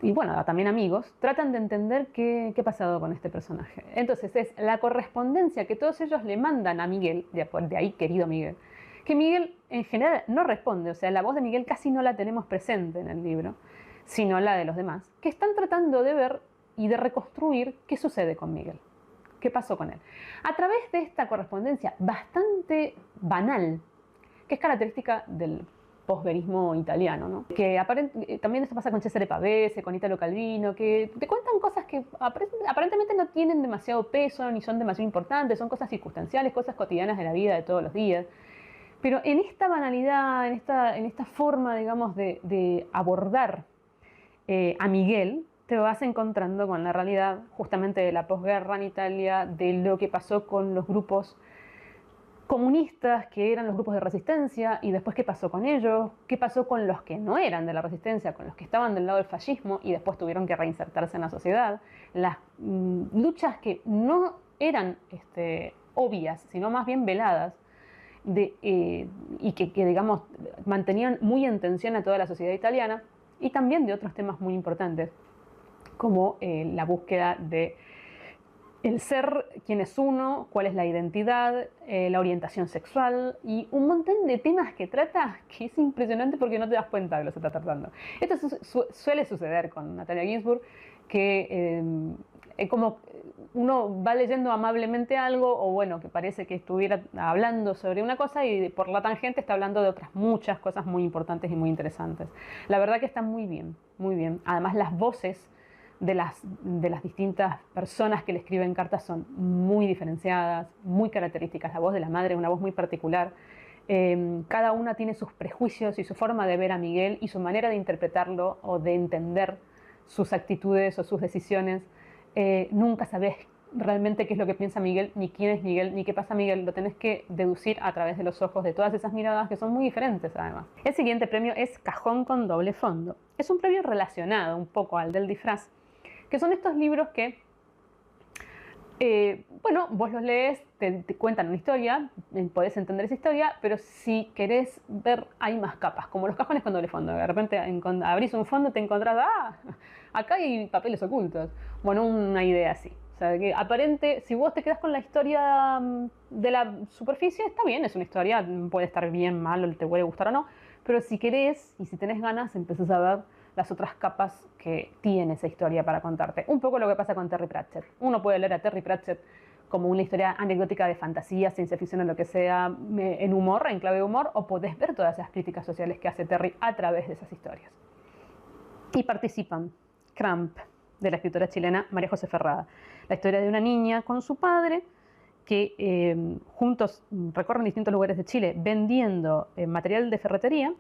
y bueno, también amigos, tratan de entender qué ha pasado con este personaje. Entonces es la correspondencia que todos ellos le mandan a Miguel, de ahí Querido Miguel, que Miguel en general no responde, o sea, la voz de Miguel casi no la tenemos presente en el libro, sino la de los demás, que están tratando de ver y de reconstruir qué sucede con Miguel, qué pasó con él. A través de esta correspondencia bastante banal, que es característica del posverismo italiano, ¿no? Que también esto pasa con Cesare Pavese, con Italo Calvino, que te cuentan cosas que aparentemente no tienen demasiado peso ni son demasiado importantes, son cosas circunstanciales, cosas cotidianas de la vida de todos los días. Pero en esta banalidad, en esta forma, digamos, de abordar a Miguel, te vas encontrando con la realidad justamente de la posguerra en Italia, de lo que pasó con los grupos comunistas que eran los grupos de resistencia y después qué pasó con ellos, qué pasó con los que no eran de la resistencia, con los que estaban del lado del fascismo y después tuvieron que reinsertarse en la sociedad, las luchas que no eran obvias, sino más bien veladas, y que, digamos, mantenían muy en tensión a toda la sociedad italiana, y también de otros temas muy importantes, como la búsqueda de el ser, quién es uno, cuál es la identidad, la orientación sexual y un montón de temas que trata que es impresionante porque no te das cuenta de lo que se está tratando. Esto suele suceder con Natalia Ginzburg, que como uno va leyendo amablemente algo o bueno, que parece que estuviera hablando sobre una cosa y por la tangente está hablando de otras muchas cosas muy importantes y muy interesantes. La verdad que está muy bien, muy bien. Además las voces de las distintas personas que le escriben cartas son muy diferenciadas, muy características. La voz de la madre es una voz muy particular. Cada una tiene sus prejuicios y su forma de ver a Miguel y su manera de interpretarlo o de entender sus actitudes o sus decisiones. Nunca sabes realmente qué es lo que piensa Miguel, ni quién es Miguel, ni qué pasa Miguel. Lo tenés que deducir a través de los ojos de todas esas miradas que son muy diferentes además. El siguiente premio es Cajón con doble fondo. Es un premio relacionado un poco al del disfraz, que son estos libros que, bueno, vos los lees, te cuentan una historia, podés entender esa historia, pero si querés ver, hay más capas, como los cajones con doble fondo. De repente abrís un fondo y te encontrás, acá hay papeles ocultos. Bueno, una idea así. O sea, que aparente, si vos te quedás con la historia de la superficie, está bien, es una historia, puede estar bien, mal, o te puede gustar o no, pero si querés y si tenés ganas, empezás a ver las otras capas que tiene esa historia para contarte. Un poco lo que pasa con Terry Pratchett. Uno puede leer a Terry Pratchett como una historia anecdótica de fantasía, ciencia ficción o lo que sea, en humor, en clave de humor, o podés ver todas esas críticas sociales que hace Terry a través de esas historias. Y participan Cramp, de la escritora chilena María José Ferrada. La historia de una niña con su padre que juntos recorren distintos lugares de Chile vendiendo material de ferretería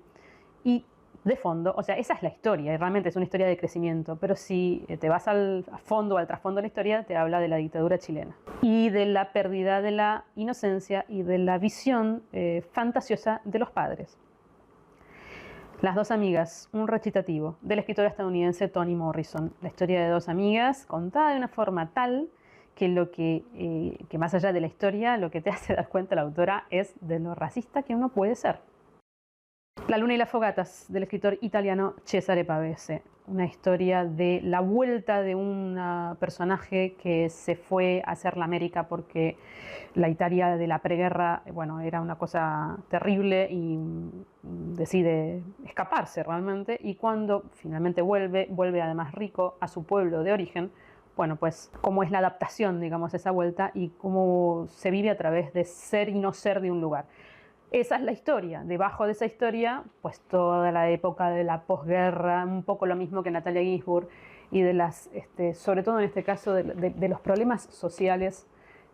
y de fondo, o sea, esa es la historia y realmente es una historia de crecimiento, pero si te vas al fondo o al trasfondo de la historia, te habla de la dictadura chilena y de la pérdida de la inocencia y de la visión fantasiosa de los padres. Las dos amigas, un recitativo del escritor estadounidense Toni Morrison. La historia de dos amigas contada de una forma tal que más allá de la historia, lo que te hace dar cuenta la autora es de lo racista que uno puede ser. La luna y las fogatas, del escritor italiano Cesare Pavese. Una historia de la vuelta de un personaje que se fue a hacer la América porque la Italia de la preguerra, bueno, era una cosa terrible y decide escaparse realmente. Y cuando finalmente vuelve además rico a su pueblo de origen. Bueno, pues cómo es la adaptación, digamos, esa vuelta y cómo se vive a través de ser y no ser de un lugar. Esa es la historia. Debajo de esa historia, pues toda la época de la posguerra, un poco lo mismo que Natalia Ginzburg, y de las, sobre todo en este caso, de los problemas sociales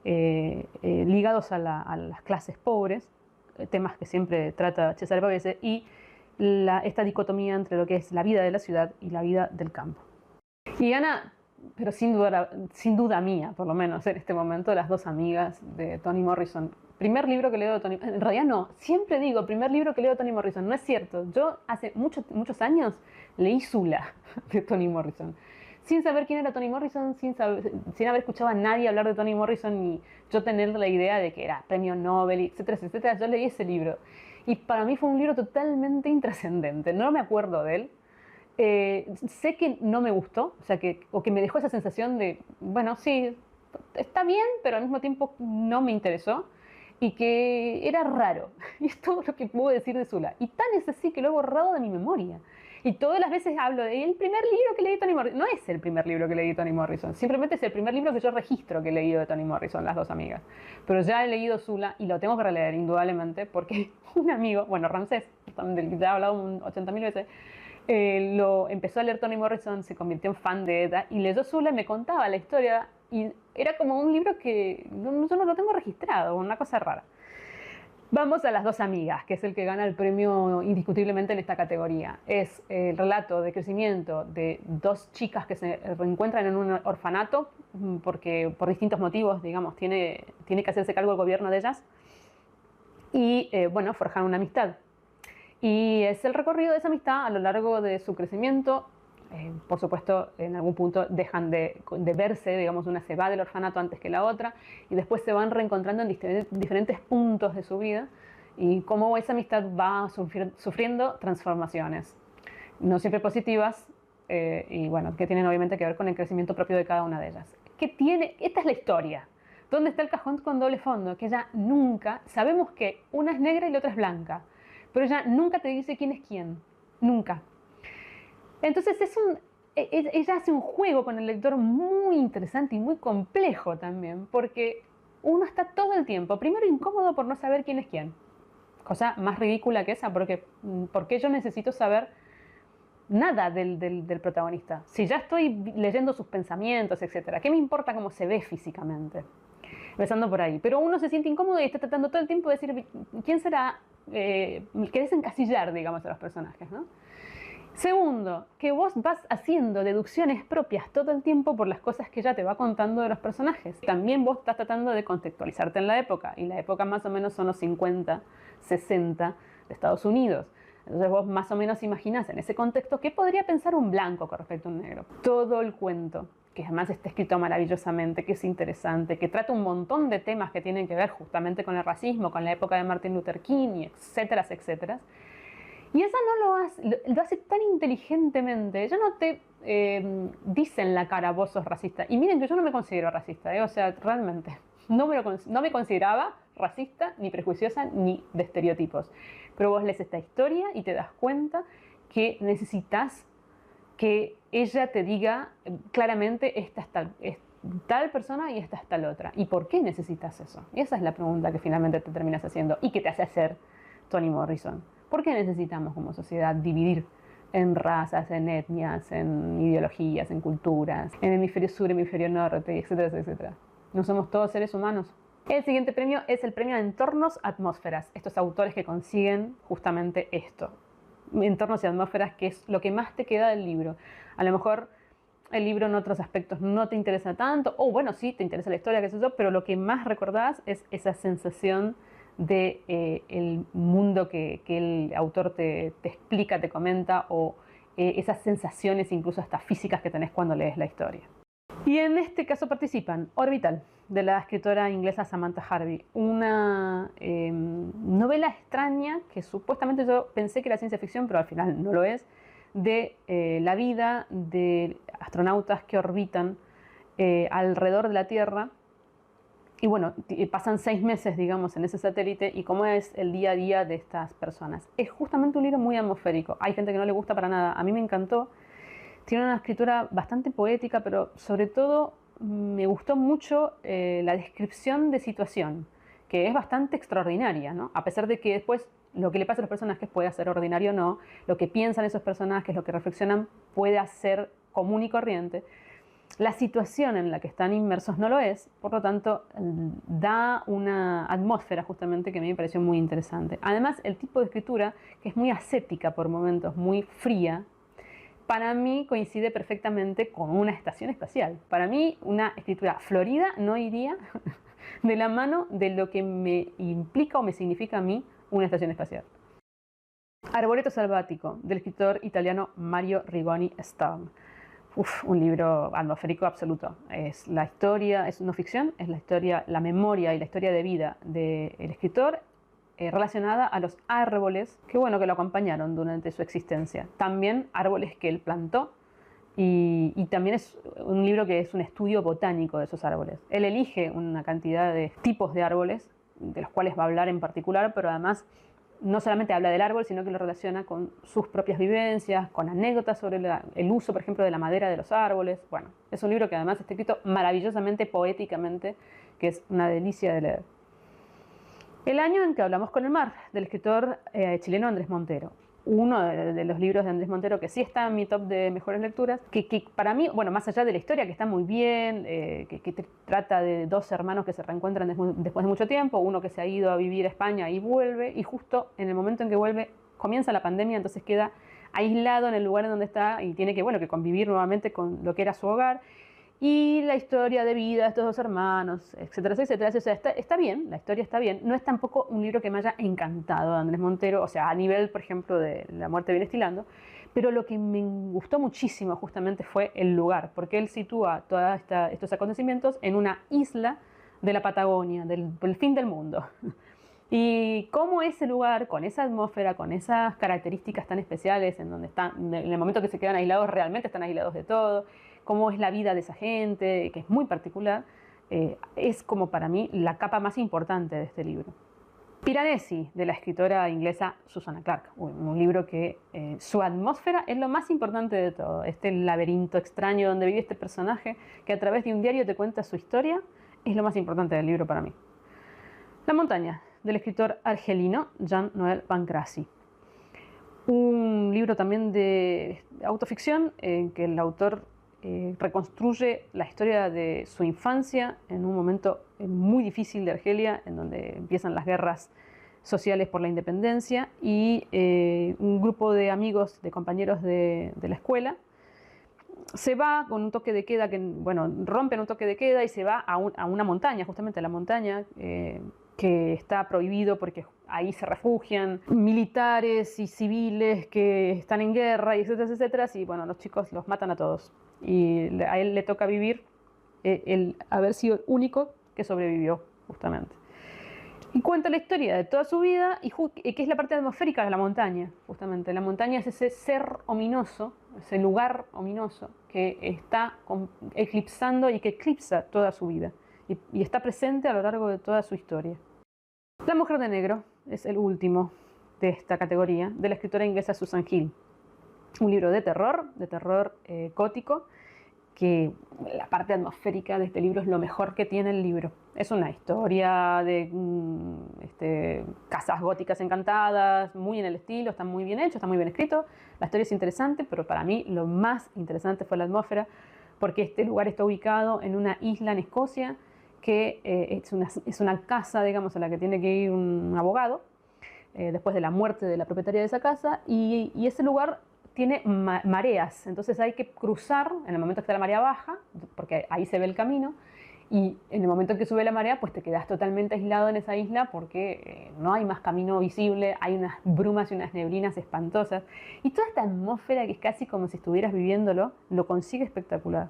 ligados a las clases pobres, temas que siempre trata Cesare Pavese, y esta dicotomía entre lo que es la vida de la ciudad y la vida del campo. Y Ana, pero sin duda mía, por lo menos en este momento, las dos amigas de Toni Morrison. Primer libro que leo de Toni Morrison. En realidad no, siempre digo primer libro que leo de Toni Morrison. No es cierto. Yo hace muchos años leí Zula de Toni Morrison. Sin saber quién era Toni Morrison, sin haber escuchado a nadie hablar de Toni Morrison y yo tener la idea de que era premio Nobel, etcétera, etcétera. Yo leí ese libro. Y para mí fue un libro totalmente intrascendente. No me acuerdo de él. Sé que no me gustó, o que me dejó esa sensación de, bueno, sí, está bien, pero al mismo tiempo no me interesó y que era raro. Y es todo lo que puedo decir de Zula. Y tan es así que lo he borrado de mi memoria. Y todas las veces hablo de el primer libro que leí de Toni Morrison. No es el primer libro que leí de Toni Morrison, simplemente es el primer libro que yo registro que he leído de Toni Morrison, las dos amigas. Pero ya he leído Zula y lo tengo que releer indudablemente porque un amigo, bueno, Ramsés, del que ya he hablado 80.000 veces, lo empezó a leer Toni Morrison, se convirtió en fan de ella y leyó Zula y me contaba la historia y era como un libro que yo no lo tengo registrado, una cosa rara. Vamos a las dos amigas, que es el que gana el premio indiscutiblemente en esta categoría. Es el relato de crecimiento de dos chicas que se reencuentran en un orfanato porque por distintos motivos, digamos, tiene que hacerse cargo el gobierno de ellas y, bueno, forjan una amistad. Y es el recorrido de esa amistad a lo largo de su crecimiento. Por supuesto, en algún punto dejan de verse, digamos, una se va del orfanato antes que la otra y después se van reencontrando en diferentes puntos de su vida y cómo esa amistad va sufriendo transformaciones, no siempre positivas, y bueno, que tienen obviamente que ver con el crecimiento propio de cada una de ellas. ¿Qué tiene? Esta es la historia. ¿Dónde está el cajón con doble fondo? Que ella nunca, sabemos que una es negra y la otra es blanca, pero ella nunca te dice quién es quién, nunca. Entonces ella hace un juego con el lector muy interesante y muy complejo también, porque uno está todo el tiempo, primero incómodo por no saber quién es quién, cosa más ridícula que esa, porque yo necesito saber nada del protagonista. Si ya estoy leyendo sus pensamientos, etcétera, ¿qué me importa cómo se ve físicamente? Empezando por ahí. Pero uno se siente incómodo y está tratando todo el tiempo de decir, ¿quién será? Querés encasillar, digamos, a los personajes, ¿no? Segundo, que vos vas haciendo deducciones propias todo el tiempo por las cosas que ella te va contando de los personajes. También vos estás tratando de contextualizarte en la época, y la época más o menos son los 50, 60 de Estados Unidos. Entonces vos más o menos imaginás en ese contexto qué podría pensar un blanco con respecto a un negro. Todo el cuento, que además está escrito maravillosamente, que es interesante, que trata un montón de temas que tienen que ver justamente con el racismo, con la época de Martin Luther King, y etcétera, etcétera. Y ella no lo hace tan inteligentemente. Ella no te dice en la cara, vos sos racista. Y miren que yo no me considero racista, o sea, realmente. No me consideraba racista, ni prejuiciosa, ni de estereotipos. Pero vos lees esta historia y te das cuenta que necesitas que ella te diga claramente, esta es tal persona y esta es tal otra. ¿Y por qué necesitas eso? Y esa es la pregunta que finalmente te terminas haciendo y que te hace hacer Toni Morrison. ¿Por qué necesitamos como sociedad dividir en razas, en etnias, en ideologías, en culturas, en hemisferio sur, hemisferio norte, etcétera, etcétera? ¿No somos todos seres humanos? El siguiente premio es el premio Entornos Atmósferas. Estos autores que consiguen justamente esto. Entornos y atmósferas, que es lo que más te queda del libro. A lo mejor el libro en otros aspectos no te interesa tanto, o bueno, sí, te interesa la historia, qué sé yo, pero lo que más recordás es esa sensación de el mundo que el autor te explica, te comenta, o esas sensaciones incluso hasta físicas que tenés cuando lees la historia. Y en este caso participan Orbital, de la escritora inglesa Samantha Harvey, una novela extraña que supuestamente yo pensé que era ciencia ficción, pero al final no lo es, de la vida de astronautas que orbitan alrededor de la Tierra. Y bueno, pasan 6 meses, digamos, en ese satélite y cómo es el día a día de estas personas. Es justamente un libro muy atmosférico. Hay gente que no le gusta para nada. A mí me encantó. Tiene una escritura bastante poética, pero sobre todo me gustó mucho la descripción de situación, que es bastante extraordinaria, ¿no? A pesar de que después lo que le pasa a los personajes puede ser ordinario o no, lo que piensan esos personajes, lo que reflexionan puede ser común y corriente. La situación en la que están inmersos no lo es, por lo tanto da una atmósfera justamente que a mí me pareció muy interesante. Además, el tipo de escritura, que es muy ascética por momentos, muy fría, para mí coincide perfectamente con una estación espacial. Para mí una escritura florida no iría de la mano de lo que me implica o me significa a mí una estación espacial. Arboreto Salvático, del escritor italiano Mario Rigoni Storm. Un libro atmosférico absoluto. Es la historia, es no ficción, es la historia, la memoria y la historia de vida del escritor relacionada a los árboles que, bueno, que lo acompañaron durante su existencia. También árboles que él plantó y también es un libro que es un estudio botánico de esos árboles. Él elige una cantidad de tipos de árboles, de los cuales va a hablar en particular, pero además no solamente habla del árbol, sino que lo relaciona con sus propias vivencias, con anécdotas sobre el uso, por ejemplo, de la madera de los árboles. Bueno, es un libro que además está escrito maravillosamente, poéticamente, que es una delicia de leer. El año en que hablamos con el mar, del escritor chileno Andrés Montero. Uno de los libros de Andrés Montero que sí está en mi top de mejores lecturas, que para mí, bueno, más allá de la historia, que está muy bien, que trata de 2 hermanos que se reencuentran después de mucho tiempo, uno que se ha ido a vivir a España y vuelve, y justo en el momento en que vuelve comienza la pandemia, entonces queda aislado en el lugar en donde está y tiene que, bueno, que convivir nuevamente con lo que era su hogar. Y la historia de vida de estos 2 hermanos, etcétera, etcétera. O sea, está bien, la historia está bien. No es tampoco un libro que me haya encantado de Andrés Montero, o sea, a nivel, por ejemplo, de La muerte viene estilando, pero lo que me gustó muchísimo justamente fue el lugar, porque él sitúa todos estos acontecimientos en una isla de la Patagonia, del fin del mundo. Y cómo ese lugar, con esa atmósfera, con esas características tan especiales, en donde están, en el momento que se quedan aislados, realmente están aislados de todo, cómo es la vida de esa gente, que es muy particular, es como para mí la capa más importante de este libro. Piranesi, de la escritora inglesa Susanna Clarke, un libro que su atmósfera es lo más importante de todo. Este laberinto extraño donde vive este personaje que a través de un diario te cuenta su historia, es lo más importante del libro para mí. La montaña, del escritor argelino Jean-Noël Pancracy. Un libro también de autoficción en que el autor reconstruye la historia de su infancia en un momento muy difícil de Argelia, en donde empiezan las guerras sociales por la independencia, y un grupo de amigos, de compañeros de la escuela, se va con un toque de queda, rompen un toque de queda y se va a una montaña, justamente a la montaña, que está prohibido porque ahí se refugian militares y civiles que están en guerra, y etcétera, etcétera, y bueno, los chicos los matan a todos. Y a él le toca vivir el haber sido el único que sobrevivió, justamente. Y cuenta la historia de toda su vida, y que es la parte atmosférica de la montaña, justamente. La montaña es ese ser ominoso, ese lugar ominoso que está eclipsando y que eclipsa toda su vida. Y está presente a lo largo de toda su historia. La mujer de negro es el último de esta categoría, de la escritora inglesa Susan Hill. Un libro de terror gótico, que la parte atmosférica de este libro es lo mejor que tiene el libro. Es una historia de casas góticas encantadas, muy en el estilo, está muy bien hecho, está muy bien escrito. La historia es interesante, pero para mí lo más interesante fue la atmósfera, porque este lugar está ubicado en una isla en Escocia, que es una casa, digamos, a la que tiene que ir un abogado después de la muerte de la propietaria de esa casa, y ese lugar tiene mareas, entonces hay que cruzar en el momento que está la marea baja, porque ahí se ve el camino, y en el momento en que sube la marea, pues te quedas totalmente aislado en esa isla porque no hay más camino visible, hay unas brumas y unas neblinas espantosas, y toda esta atmósfera que es casi como si estuvieras viviéndolo, lo consigue espectacular.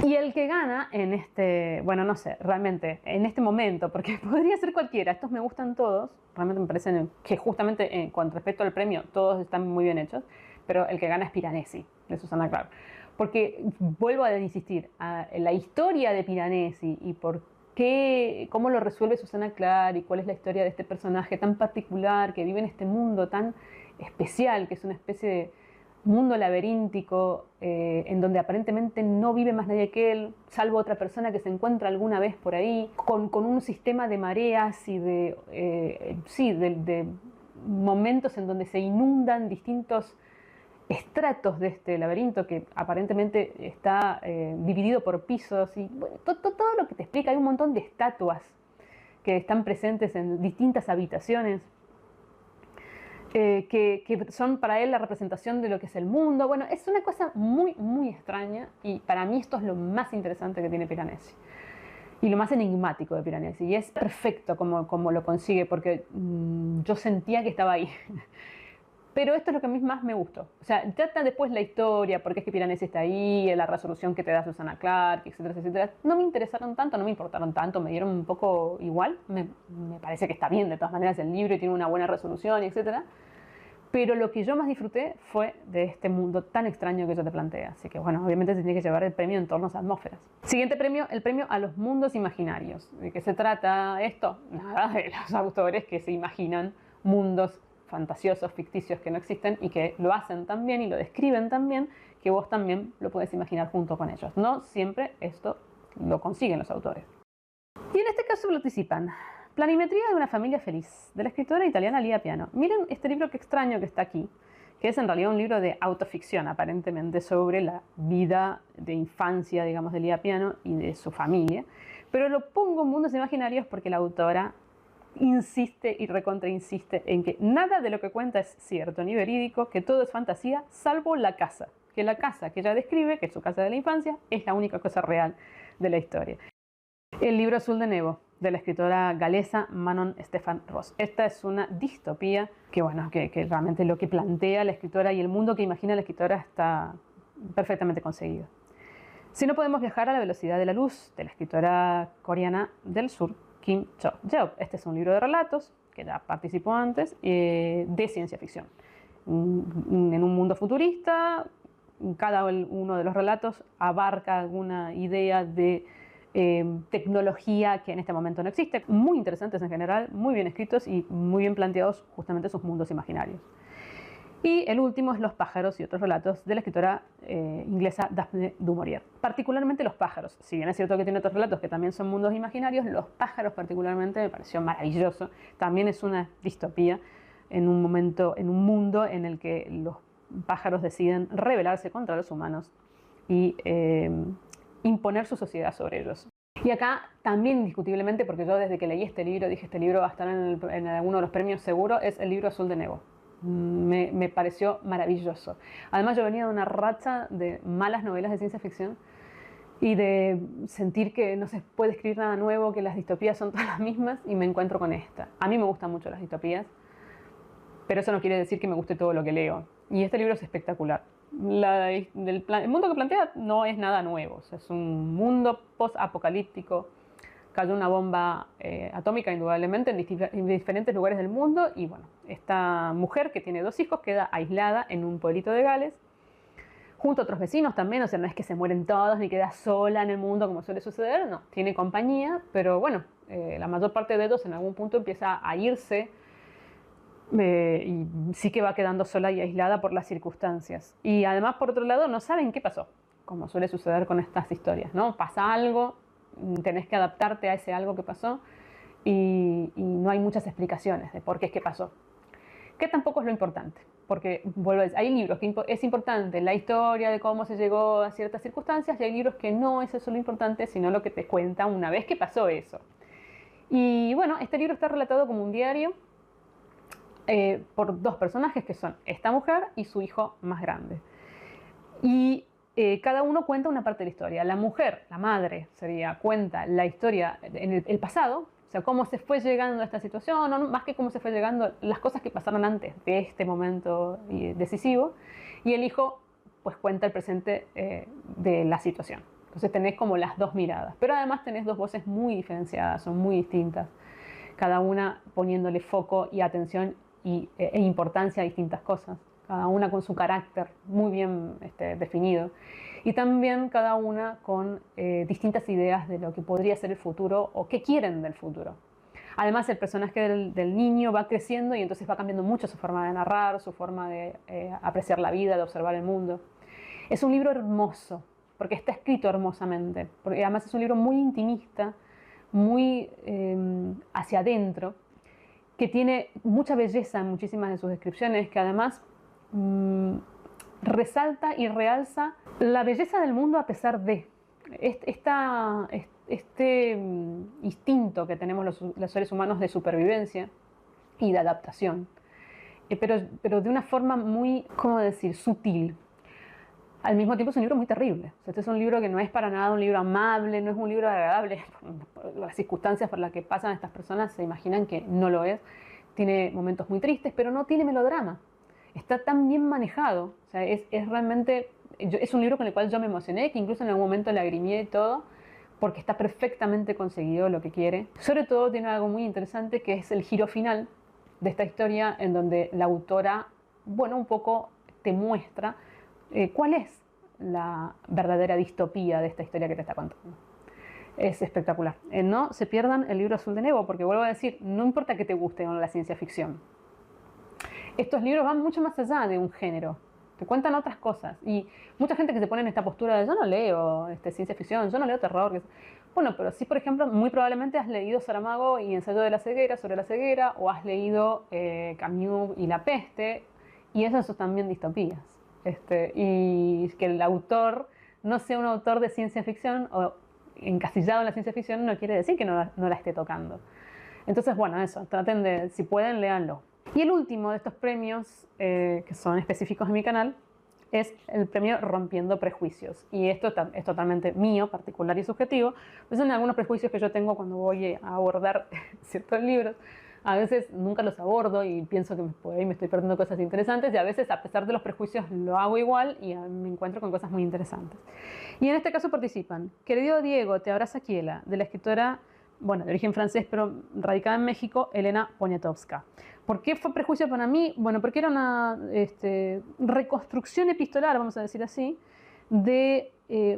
Y el que gana en no sé, realmente, en este momento, porque podría ser cualquiera, estos me gustan todos, realmente me parecen que justamente con respecto al premio todos están muy bien hechos, pero el que gana es Piranesi, de Susanna Clarke. Porque vuelvo a insistir, la historia de Piranesi y cómo lo resuelve Susanna Clarke y cuál es la historia de este personaje tan particular que vive en este mundo tan especial, que es una especie de mundo laberíntico en donde aparentemente no vive más nadie que él, salvo otra persona que se encuentra alguna vez por ahí, con un sistema de mareas y de momentos en donde se inundan distintos estratos de este laberinto que aparentemente está dividido por pisos, y bueno, todo lo que te explica. Hay un montón de estatuas que están presentes en distintas habitaciones, que son para él la representación de lo que es el mundo. Bueno, es una cosa muy, muy extraña, y para mí esto es lo más interesante que tiene Piranesi y lo más enigmático de Piranesi, y es perfecto como lo consigue, porque yo sentía que estaba ahí. Pero esto es lo que a mí más me gustó. O sea, trata después la historia, por qué es que Piranesi está ahí, la resolución que te da Susanna Clarke, etcétera, etcétera. No me interesaron tanto, no me importaron tanto, me dieron un poco igual. Me parece que está bien de todas maneras el libro y tiene una buena resolución, etcétera. Pero lo que yo más disfruté fue de este mundo tan extraño que ella te plantea. Así que bueno, obviamente se tiene que llevar el premio Entornos a Atmósferas. Siguiente premio, el premio a los mundos imaginarios. ¿De qué se trata esto? Nada, de los autores que se imaginan mundos fantasiosos, ficticios, que no existen, y que lo hacen tan bien y lo describen tan bien que vos también lo puedes imaginar junto con ellos. No siempre esto lo consiguen los autores. Y en este caso lo anticipan. Planimetría de una familia feliz, de la escritora italiana Lia Piano. Miren este libro que extraño que está aquí, que es en realidad un libro de autoficción, aparentemente, sobre la vida de infancia, digamos, de Lia Piano y de su familia. Pero lo pongo en mundos imaginarios porque la autora insiste y recontrainsiste en que nada de lo que cuenta es cierto ni verídico, que todo es fantasía, salvo la casa. Que la casa que ella describe, que es su casa de la infancia, es la única cosa real de la historia. El libro Azul de Nebo, de la escritora galesa Manon Stefan Ross. Esta es una distopía que realmente lo que plantea la escritora y el mundo que imagina la escritora está perfectamente conseguido. Si no podemos viajar a la velocidad de la luz, de la escritora coreana del sur, Kim Cho-jeop. Este es un libro de relatos que ya participó antes, de ciencia ficción. En un mundo futurista, cada uno de los relatos abarca alguna idea de tecnología que en este momento no existe. Muy interesantes en general, muy bien escritos y muy bien planteados justamente sus mundos imaginarios. Y el último es Los pájaros y otros relatos de la escritora inglesa Daphne du Maurier. Particularmente Los pájaros. Si bien es cierto que tiene otros relatos que también son mundos imaginarios, Los pájaros particularmente me pareció maravilloso. También es una distopía en un mundo en el que los pájaros deciden rebelarse contra los humanos y imponer su sociedad sobre ellos. Y acá también indiscutiblemente, porque yo desde que leí este libro dije este libro va a estar en alguno de los premios seguro, es El libro azul de Nebo. Me pareció maravilloso. Además yo venía de una racha de malas novelas de ciencia ficción y de sentir que no se puede escribir nada nuevo, que las distopías son todas las mismas, y me encuentro con esta. A mí me gustan mucho las distopías, pero eso no quiere decir que me guste todo lo que leo. Y este libro es espectacular. El mundo que plantea no es nada nuevo. O sea, es un mundo post-apocalíptico. Cayó una bomba atómica indudablemente en diferentes lugares del mundo y bueno, esta mujer que tiene 2 hijos queda aislada en un pueblito de Gales junto a otros vecinos también, o sea, no es que se mueren todos ni queda sola en el mundo como suele suceder, no, tiene compañía, pero bueno, la mayor parte de ellos en algún punto empieza a irse y sí que va quedando sola y aislada por las circunstancias. Y además, por otro lado, no saben qué pasó, como suele suceder con estas historias, ¿no? Pasa algo, tenés que adaptarte a ese algo que pasó y no hay muchas explicaciones de por qué es que pasó. Que tampoco es lo importante, porque vuelvo a decir, hay libros que es importante la historia de cómo se llegó a ciertas circunstancias y hay libros que no es eso lo importante, sino lo que te cuenta una vez que pasó eso. Y bueno, este libro está relatado como un diario por 2 personajes que son esta mujer y su hijo más grande. Y cada uno cuenta una parte de la historia. La mujer, la madre sería, cuenta la historia en el pasado, o sea, cómo se fue llegando a esta situación, no, más que cómo se fue llegando, las cosas que pasaron antes de este momento decisivo. Y el hijo, pues cuenta el presente de la situación. Entonces tenés como las 2 miradas. Pero además tenés 2 voces muy diferenciadas, son muy distintas. Cada una poniéndole foco y atención e importancia a distintas cosas. Cada una con su carácter muy bien definido. Y también cada una con distintas ideas de lo que podría ser el futuro o qué quieren del futuro. Además, el personaje del niño va creciendo y entonces va cambiando mucho su forma de narrar, su forma de apreciar la vida, de observar el mundo. Es un libro hermoso, porque está escrito hermosamente. Porque además es un libro muy intimista, muy hacia adentro, que tiene mucha belleza en muchísimas de sus descripciones, que además resalta y realza la belleza del mundo a pesar de este instinto que tenemos los seres humanos de supervivencia y de adaptación, pero de una forma muy, ¿cómo decir?, sutil. Al mismo tiempo es un libro muy terrible. O sea, este es un libro que no es para nada un libro amable, no es un libro agradable. Las circunstancias por las que pasan estas personas se imaginan que no lo es. Tiene momentos muy tristes, pero no tiene melodrama. Está tan bien manejado. O sea, es realmente... es un libro con el cual yo me emocioné, que incluso en algún momento lagrimeé y todo, porque está perfectamente conseguido lo que quiere. Sobre todo tiene algo muy interesante, que es el giro final de esta historia, en donde la autora, bueno, un poco te muestra cuál es la verdadera distopía de esta historia que te está contando. Es espectacular. No se pierdan el libro azul de Nebo, porque vuelvo a decir, no importa que te guste o no la ciencia ficción. Estos libros van mucho más allá de un género. Te cuentan otras cosas. Y mucha gente que se pone en esta postura de yo no leo ciencia ficción, yo no leo terror. Bueno, pero sí, por ejemplo, muy probablemente has leído Saramago y Ensayo de la ceguera sobre la ceguera, o has leído Camus y La peste, y esas son también distopías. Y que el autor no sea un autor de ciencia ficción o encasillado en la ciencia ficción no quiere decir que no la esté tocando. Entonces, bueno, eso, traten de, si pueden, léanlo. Y el último de estos premios, que son específicos en mi canal, es el premio Rompiendo Prejuicios. Y esto es totalmente mío, particular y subjetivo. Pues son algunos prejuicios que yo tengo cuando voy a abordar ciertos libros. A veces nunca los abordo y pienso que por ahí me estoy perdiendo cosas interesantes, y a veces, a pesar de los prejuicios, lo hago igual y me encuentro con cosas muy interesantes. Y en este caso participan Querido Diego, te abraza Kiela, de la escritora bueno, de origen francés, pero radicada en México, Elena Poniatowska. ¿Por qué fue prejuicio para mí? Bueno, porque era una reconstrucción epistolar, vamos a decir así, de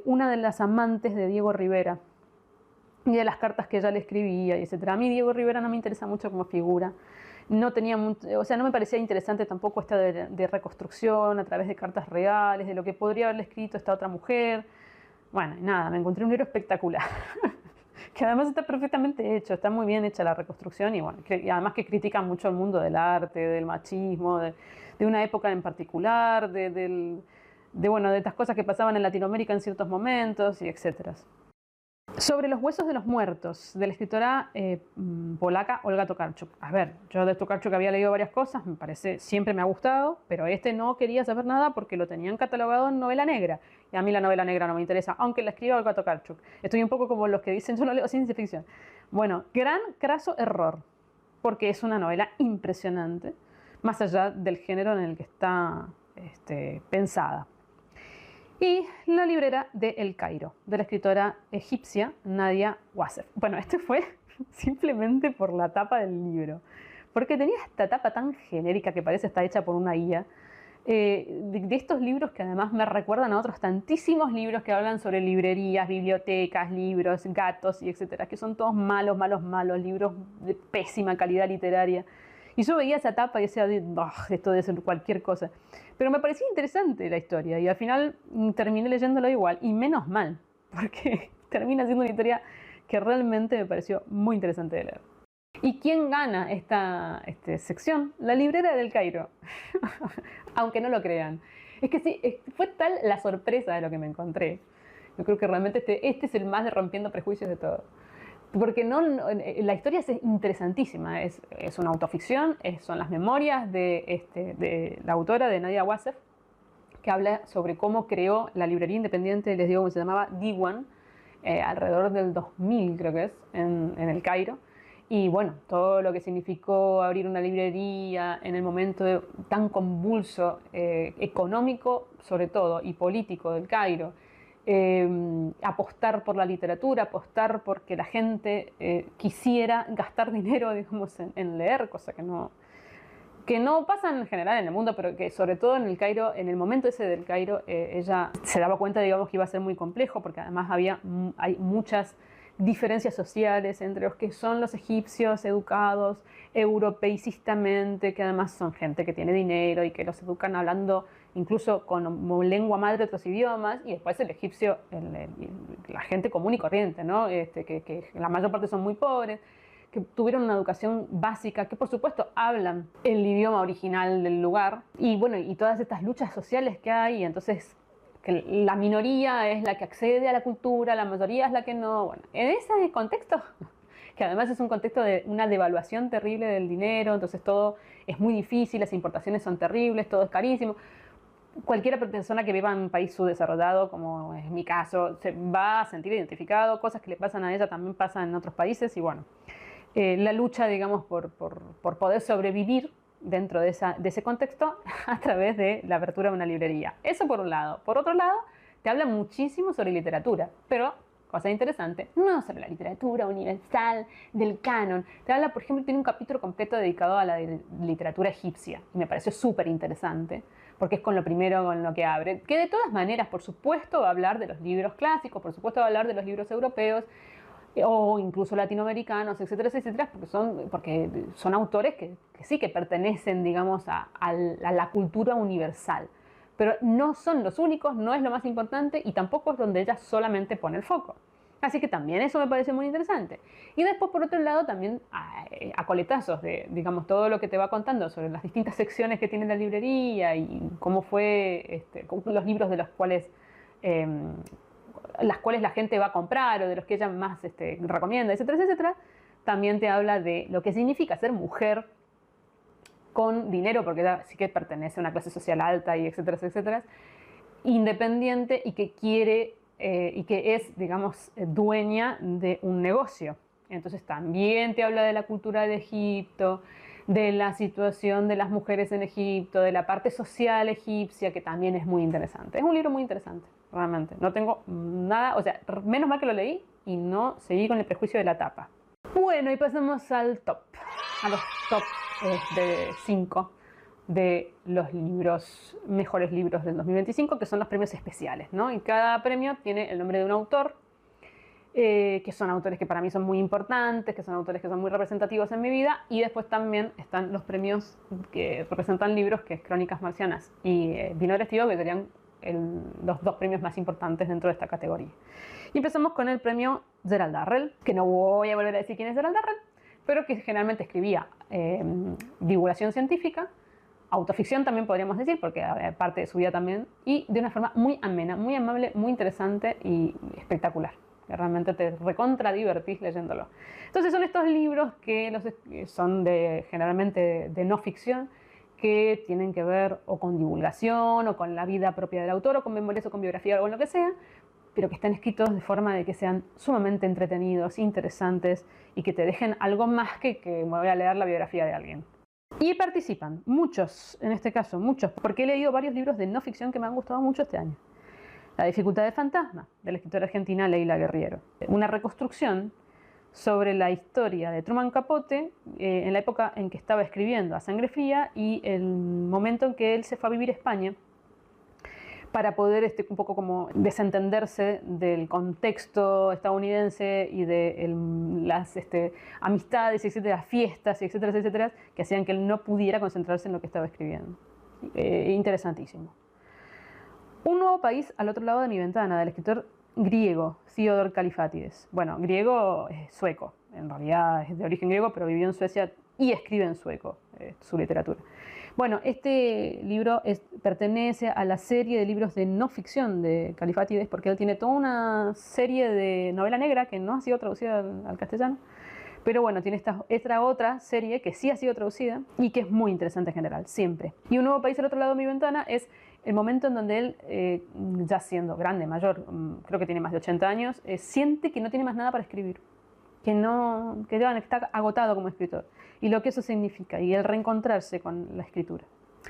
una de las amantes de Diego Rivera y de las cartas que ella le escribía, y etc. A mí Diego Rivera no me interesa mucho como figura. No tenía o sea, no me parecía interesante tampoco esta de reconstrucción a través de cartas reales, de lo que podría haberle escrito esta otra mujer. Bueno, y nada, me encontré un libro espectacular, que además está perfectamente hecho, está muy bien hecha la reconstrucción y, bueno, y además que critica mucho el mundo del arte, del machismo, de una época en particular, bueno, de estas cosas que pasaban en Latinoamérica en ciertos momentos y etcétera. Sobre los huesos de los muertos, de la escritora polaca Olga Tokarczuk. A ver, yo de Tokarczuk había leído varias cosas, me parece, siempre me ha gustado, pero este no quería saber nada porque lo tenían catalogado en novela negra. Y a mí la novela negra no me interesa, aunque la escriba Olga Tokarczuk. Estoy un poco como los que dicen, yo no leo ciencia ficción. Bueno, gran, craso error, porque es una novela impresionante, más allá del género en el que está pensada. Y La librera de El Cairo, de la escritora egipcia Nadia Wassef. Bueno, este fue simplemente por la tapa del libro, porque tenía esta tapa tan genérica que parece estar hecha por una IA, de estos libros que además me recuerdan a otros tantísimos libros que hablan sobre librerías, bibliotecas, libros, gatos y etcétera, que son todos malos, malos, malos, libros de pésima calidad literaria. Y yo veía esa tapa y decía, esto debe ser cualquier cosa. Pero me parecía interesante la historia y al final terminé leyéndolo igual. Y menos mal, porque termina siendo una historia que realmente me pareció muy interesante de leer. ¿Y quién gana esta sección? La librera del Cairo. Aunque no lo crean. Es que sí, fue tal la sorpresa de lo que me encontré. Yo creo que realmente este es el más de rompiendo prejuicios de todo. Porque la historia es interesantísima, es una autoficción, son las memorias de la autora, de Nadia Wassef, que habla sobre cómo creó la librería independiente, les digo cómo se llamaba, Diwan, alrededor del 2000 creo que es, en El Cairo. Y bueno, todo lo que significó abrir una librería en el momento tan convulso, económico sobre todo, y político del Cairo. Apostar por la literatura, apostar porque la gente quisiera gastar dinero, digamos, en leer, cosa que no pasa en general en el mundo, pero que sobre todo en el Cairo, en el momento ese del Cairo, ella se daba cuenta, digamos, que iba a ser muy complejo, porque además hay muchas diferencias sociales entre los que son los egipcios educados europeicistamente, que además son gente que tiene dinero y que los educan hablando incluso como lengua madre otros idiomas, y después el egipcio, la gente común y corriente, ¿no? Que la mayor parte son muy pobres, que tuvieron una educación básica, que por supuesto hablan el idioma original del lugar, y bueno, y todas estas luchas sociales que hay, entonces que la minoría es la que accede a la cultura, la mayoría es la que no. Bueno, en ese contexto, que además es un contexto de una devaluación terrible del dinero, entonces todo es muy difícil, las importaciones son terribles, todo es carísimo. Cualquier persona que viva en un país subdesarrollado, como es mi caso, se va a sentir identificado, cosas que le pasan a ella también pasan en otros países, y bueno, la lucha, digamos, por poder sobrevivir dentro de ese contexto a través de la apertura de una librería. Eso por un lado. Por otro lado, te habla muchísimo sobre literatura, pero, cosa interesante, no sobre la literatura universal, del canon. Te habla, por ejemplo, tiene un capítulo completo dedicado a la literatura egipcia, y me pareció súper interesante, porque es con lo primero con lo que abre, que de todas maneras, por supuesto, va a hablar de los libros clásicos, por supuesto va a hablar de los libros europeos, o incluso latinoamericanos, etcétera, etcétera, porque son autores que sí que pertenecen, digamos, a la cultura universal. Pero no son los únicos, no es lo más importante y tampoco es donde ella solamente pone el foco. Así que también eso me parece muy interesante. Y después, por otro lado, también a coletazos de, digamos, todo lo que te va contando sobre las distintas secciones que tiene la librería y cómo fue los libros de los cuales las cuales la gente va a comprar o de los que ella más recomienda, etcétera, etcétera. También te habla de lo que significa ser mujer con dinero, porque ella sí que pertenece a una clase social alta y etcétera, etcétera, independiente y que quiere y que es, digamos, dueña de un negocio. Entonces también te habla de la cultura de Egipto, de la situación de las mujeres en Egipto, de la parte social egipcia, que también es muy interesante. Es un libro muy interesante, realmente. No tengo nada, o sea, menos mal que lo leí y no seguí con el prejuicio de la tapa. Bueno, y pasamos al top, a los top de 5 de los mejores libros del 2025, que son los premios especiales, ¿no? Y cada premio tiene el nombre de un autor, que son autores que para mí son muy importantes, que son autores que son muy representativos en mi vida, y después también están los premios que representan libros, que es Crónicas Marcianas y Vino Restivo, que serían los dos premios más importantes dentro de esta categoría. Y empezamos con el premio Gerald Darrell, que no voy a volver a decir quién es Gerald Darrell, pero que generalmente escribía divulgación científica, autoficción también podríamos decir, porque parte de su vida también, y de una forma muy amena, muy amable, muy interesante y espectacular. Realmente te recontra divertís leyéndolo. Entonces son estos libros que son generalmente de no ficción, que tienen que ver o con divulgación o con la vida propia del autor o con memorias o con biografía o con lo que sea, pero que están escritos de forma de que sean sumamente entretenidos, interesantes y que te dejen algo más que me voy a leer la biografía de alguien. Y participan muchos, en este caso muchos, porque he leído varios libros de no ficción que me han gustado mucho este año. La dificultad de fantasma, de la escritora argentina Leila Guerriero. Una reconstrucción sobre la historia de Truman Capote en la época en que estaba escribiendo A Sangre Fría y el momento en que él se fue a vivir a España para poder un poco como desentenderse del contexto estadounidense y de las amistades, etcétera, fiestas, etcétera, etcétera, que hacían que él no pudiera concentrarse en lo que estaba escribiendo. Interesantísimo. Un nuevo país al otro lado de mi ventana, del escritor griego Theodor Kalifatides. Bueno, griego es sueco, en realidad es de origen griego, pero vivió en Suecia y escribe en sueco su literatura. Bueno, este libro pertenece a la serie de libros de no ficción de Kalifatides, porque él tiene toda una serie de novela negra que no ha sido traducida al castellano, pero bueno, tiene esta otra serie que sí ha sido traducida y que es muy interesante en general, siempre. Y Un nuevo país al otro lado de mi ventana es el momento en donde él, ya siendo grande, mayor, creo que tiene más de 80 años, siente que no tiene más nada para escribir, que ya está agotado como escritor, y lo que eso significa, y el reencontrarse con la escritura.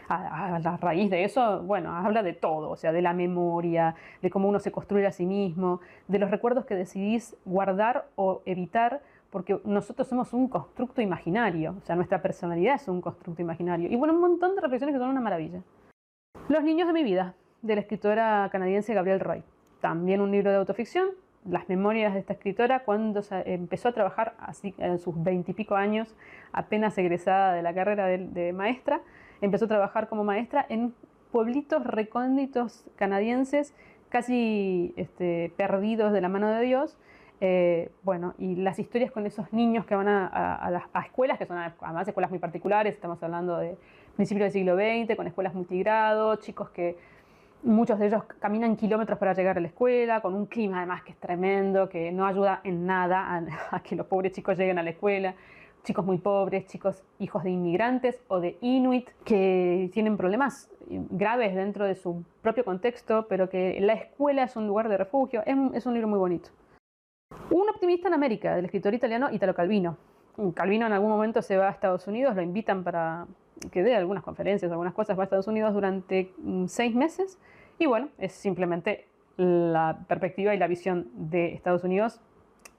A la raíz de eso, bueno, habla de todo, o sea, de la memoria, de cómo uno se construye a sí mismo, de los recuerdos que decidís guardar o evitar, porque nosotros somos un constructo imaginario, o sea, nuestra personalidad es un constructo imaginario. Y bueno, un montón de reflexiones que son una maravilla. Los niños de mi vida, de la escritora canadiense Gabrielle Roy. También un libro de autoficción, las memorias de esta escritora cuando empezó a trabajar así en sus 20 y pico años, apenas egresada de la carrera de maestra, empezó a trabajar como maestra en pueblitos recónditos canadienses, casi perdidos de la mano de Dios. Bueno, y las historias con esos niños que van a escuelas, que son además escuelas muy particulares, estamos hablando de principios del siglo XX, con escuelas multigrado, chicos que muchos de ellos caminan kilómetros para llegar a la escuela, con un clima además que es tremendo, que no ayuda en nada a que los pobres chicos lleguen a la escuela. Chicos muy pobres, chicos hijos de inmigrantes o de inuit que tienen problemas graves dentro de su propio contexto, pero que la escuela es un lugar de refugio. Es un libro muy bonito. Un optimista en América, del escritor italiano Italo Calvino. Calvino en algún momento se va a Estados Unidos, lo invitan para que dé algunas conferencias, algunas cosas, va a Estados Unidos durante 6 meses y bueno, es simplemente la perspectiva y la visión de Estados Unidos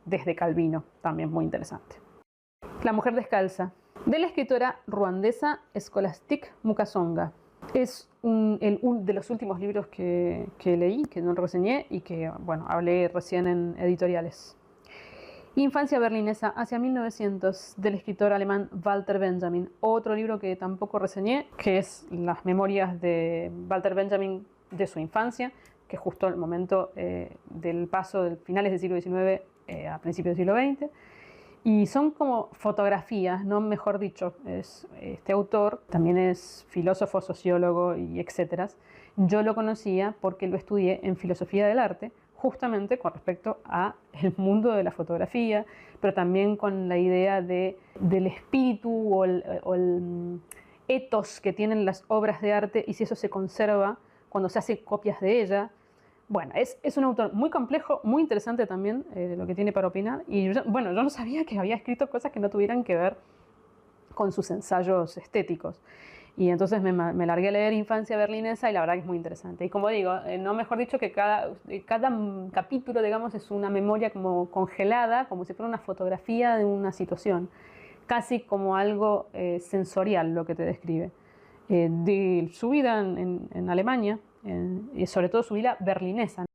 desde Calvino, también muy interesante. La mujer descalza, de la escritora ruandesa Scholastique Mukasonga. Es de los últimos libros que leí, que no reseñé y que, bueno, hablé recién en editoriales. Infancia berlinesa hacia 1900, del escritor alemán Walter Benjamin. Otro libro que tampoco reseñé, que es las memorias de Walter Benjamin de su infancia, que es justo el momento del paso de finales del siglo XIX a principios del siglo XX. Y son como fotografías, no mejor dicho. Este autor también es filósofo, sociólogo y etcétera. Yo lo conocía porque lo estudié en filosofía del arte, justamente con respecto al mundo de la fotografía, pero también con la idea del espíritu o el ethos que tienen las obras de arte y si eso se conserva cuando se hacen copias de ella. Bueno, es un autor muy complejo, muy interesante también lo que tiene para opinar. Y yo no sabía que había escrito cosas que no tuvieran que ver con sus ensayos estéticos. Y entonces me largué a leer Infancia Berlinesa y la verdad que es muy interesante. Y como digo, no mejor dicho que cada capítulo, digamos, es una memoria como congelada, como si fuera una fotografía de una situación, casi como algo sensorial lo que te describe. De su vida en Alemania, y sobre todo su vida berlinesa.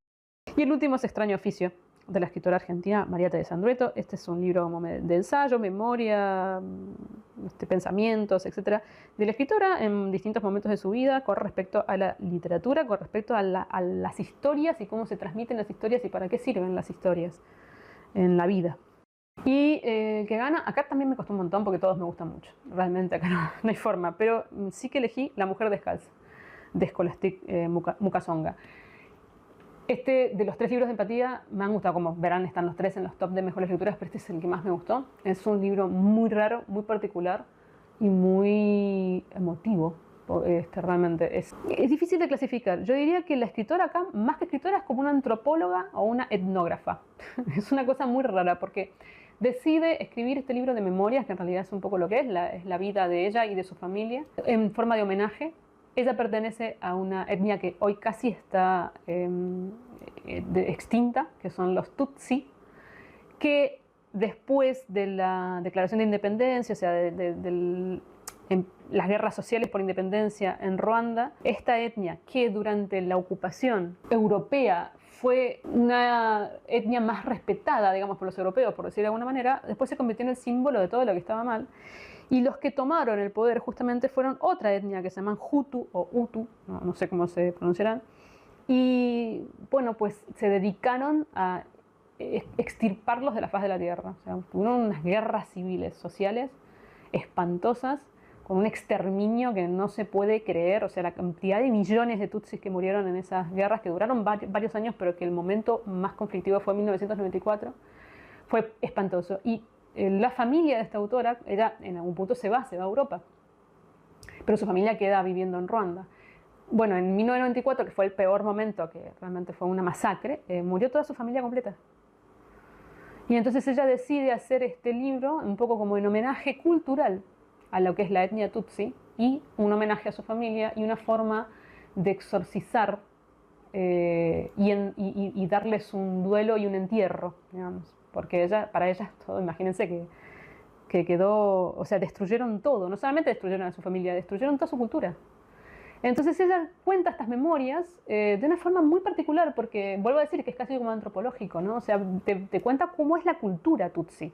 Y el último es Extraño Oficio, de la escritora argentina María Teresa Andrueto. Este es un libro como de ensayo, memoria, pensamientos, etcétera, de la escritora en distintos momentos de su vida con respecto a la literatura, con respecto a las historias y cómo se transmiten las historias y para qué sirven las historias en la vida. Y que gana, acá también me costó un montón porque todos me gustan mucho, realmente acá no hay forma, pero sí que elegí La mujer descalza, de Scholastic Mukasonga. De los 3 libros de empatía me han gustado, como verán están los 3 en los top de mejores lecturas, pero este es el que más me gustó. Es un libro muy raro, muy particular y muy emotivo. Realmente es difícil de clasificar. Yo diría que la escritora acá, más que escritora, es como una antropóloga o una etnógrafa. Es una cosa muy rara porque decide escribir este libro de memorias, que en realidad es un poco lo que es la vida de ella y de su familia, en forma de homenaje. Ella pertenece a una etnia que hoy casi está extinta, que son los Tutsi, que después de la declaración de independencia, o sea, en las guerras sociales por independencia en Ruanda, esta etnia que durante la ocupación europea fue una etnia más respetada, digamos, por los europeos, por decir de alguna manera, después se convirtió en el símbolo de todo lo que estaba mal. Y los que tomaron el poder justamente fueron otra etnia que se llaman Hutu o Hutu, no sé cómo se pronunciarán. Y bueno, pues se dedicaron a extirparlos de la faz de la tierra. O sea, tuvieron unas guerras civiles, sociales, espantosas, con un exterminio que no se puede creer. O sea, la cantidad de millones de tutsis que murieron en esas guerras, que duraron varios años, pero que el momento más conflictivo fue en 1994, fue espantoso. Y la familia de esta autora, ella en algún punto se va a Europa, pero su familia queda viviendo en Ruanda. Bueno, en 1994, que fue el peor momento, que realmente fue una masacre, murió toda su familia completa. Y entonces ella decide hacer este libro un poco como en homenaje cultural a lo que es la etnia Tutsi y un homenaje a su familia y una forma de exorcizar y darles un duelo y un entierro, digamos. Porque para ella todo, imagínense que quedó, o sea, destruyeron todo, no solamente destruyeron a su familia, destruyeron toda su cultura. Entonces ella cuenta estas memorias de una forma muy particular, porque vuelvo a decir que es casi como antropológico, ¿no? O sea, te cuenta cómo es la cultura tutsi,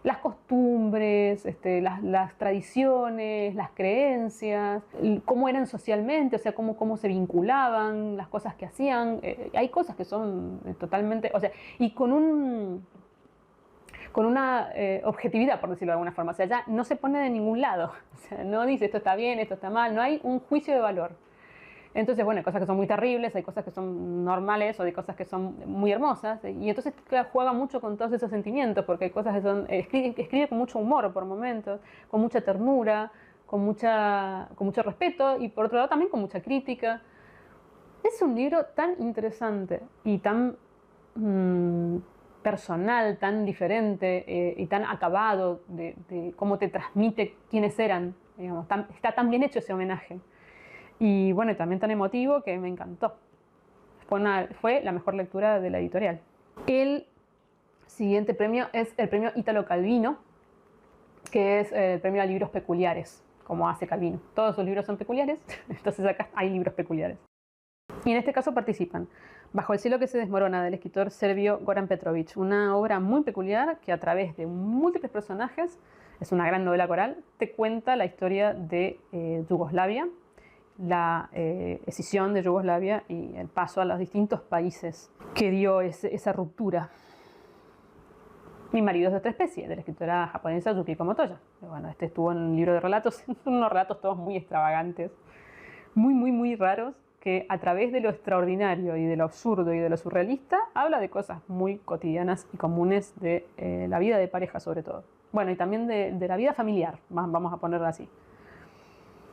las costumbres, las tradiciones, las creencias, cómo eran socialmente, o sea, cómo se vinculaban, las cosas que hacían. Hay cosas que son totalmente, o sea, y con una objetividad, por decirlo de alguna forma. O sea, ya no se pone de ningún lado. O sea, no dice esto está bien, esto está mal. No hay un juicio de valor. Entonces, bueno, hay cosas que son muy terribles, hay cosas que son normales o hay cosas que son muy hermosas. Y entonces juega mucho con todos esos sentimientos, porque hay cosas que son... Escribe con mucho humor por momentos, con mucha ternura, con mucho respeto y por otro lado también con mucha crítica. Es un libro tan interesante y tan... personal, tan diferente y tan acabado de cómo te transmite quiénes eran, digamos, está tan bien hecho ese homenaje. Y bueno, y también tan emotivo que me encantó. Fue la mejor lectura de la editorial. El siguiente premio es el premio Italo Calvino, que es el premio a libros peculiares, como hace Calvino. Todos sus libros son peculiares, entonces acá hay libros peculiares. Y en este caso participan Bajo el cielo que se desmorona, del escritor serbio Goran Petrović, una obra muy peculiar que a través de múltiples personajes, es una gran novela coral, te cuenta la historia de Yugoslavia, la escisión de Yugoslavia y el paso a los distintos países que dio esa ruptura. Mi marido es de otra especie, de la escritora japonesa Yukiko Motoya. Bueno, estuvo en un libro de relatos, unos relatos todos muy extravagantes, muy raros, que a través de lo extraordinario y de lo absurdo y de lo surrealista habla de cosas muy cotidianas y comunes de la vida de pareja sobre todo. Bueno, y también de la vida familiar, vamos a ponerlo así.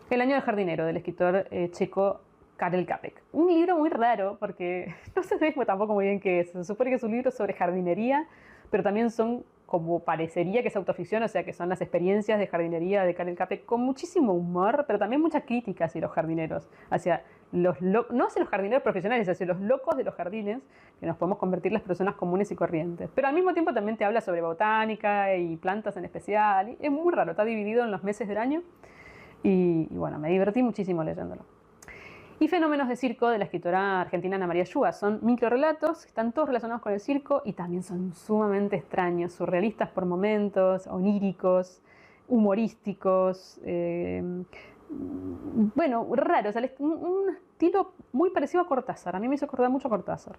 El año del jardinero, del escritor checo Karel Čapek. Un libro muy raro porque no se ve tampoco muy bien qué es. Se supone que es un libro sobre jardinería, pero también son como parecería que es autoficción, o sea, que son las experiencias de jardinería de Karel Capek, con muchísimo humor, pero también mucha crítica hacia los jardineros, hacia no hacia los jardineros profesionales, hacia los locos de los jardines, que nos podemos convertir las personas comunes y corrientes. Pero al mismo tiempo también te habla sobre botánica y plantas en especial, y es muy raro, está dividido en los meses del año, y bueno, me divertí muchísimo leyéndolo. Y Fenómenos de circo, de la escritora argentina Ana María Yuba. Son microrelatos, están todos relacionados con el circo y también son sumamente extraños, surrealistas por momentos, oníricos, humorísticos, bueno, raros, un estilo muy parecido a Cortázar. A mí me hizo acordar mucho a Cortázar.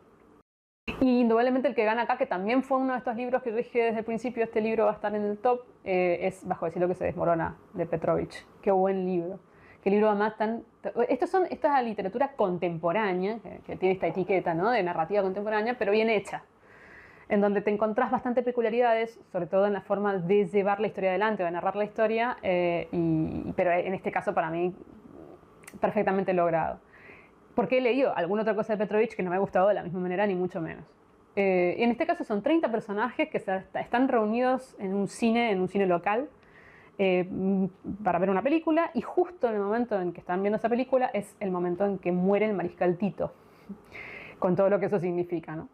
Y indudablemente el que gana acá, que también fue uno de estos libros que yo dije desde el principio, este libro va a estar en el top, es Bajo el cielo que se desmorona, de Petrovich. Qué buen libro. Qué libro además tan... Esta es la literatura contemporánea, que tiene esta etiqueta, ¿no?, de narrativa contemporánea, pero bien hecha, en donde te encontrás bastante peculiaridades, sobre todo en la forma de llevar la historia adelante, o de narrar la historia, pero en este caso para mí perfectamente logrado. Porque he leído alguna otra cosa de Petrovich que no me ha gustado de la misma manera, ni mucho menos. En este caso son 30 personajes que están reunidos en un cine local, para ver una película, y justo en el momento en que están viendo esa película es el momento en que muere el mariscal Tito, con todo lo que eso significa, ¿no?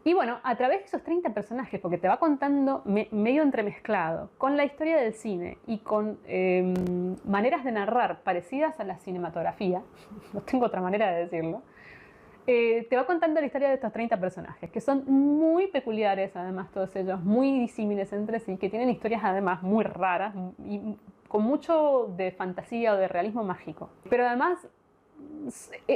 Y bueno, a través de esos 30 personajes, porque te va contando medio entremezclado con la historia del cine y con maneras de narrar parecidas a la cinematografía, no tengo otra manera de decirlo, te va contando la historia de estos 30 personajes, que son muy peculiares, además todos ellos, muy disímiles entre sí, que tienen historias además muy raras y con mucho de fantasía o de realismo mágico. Pero además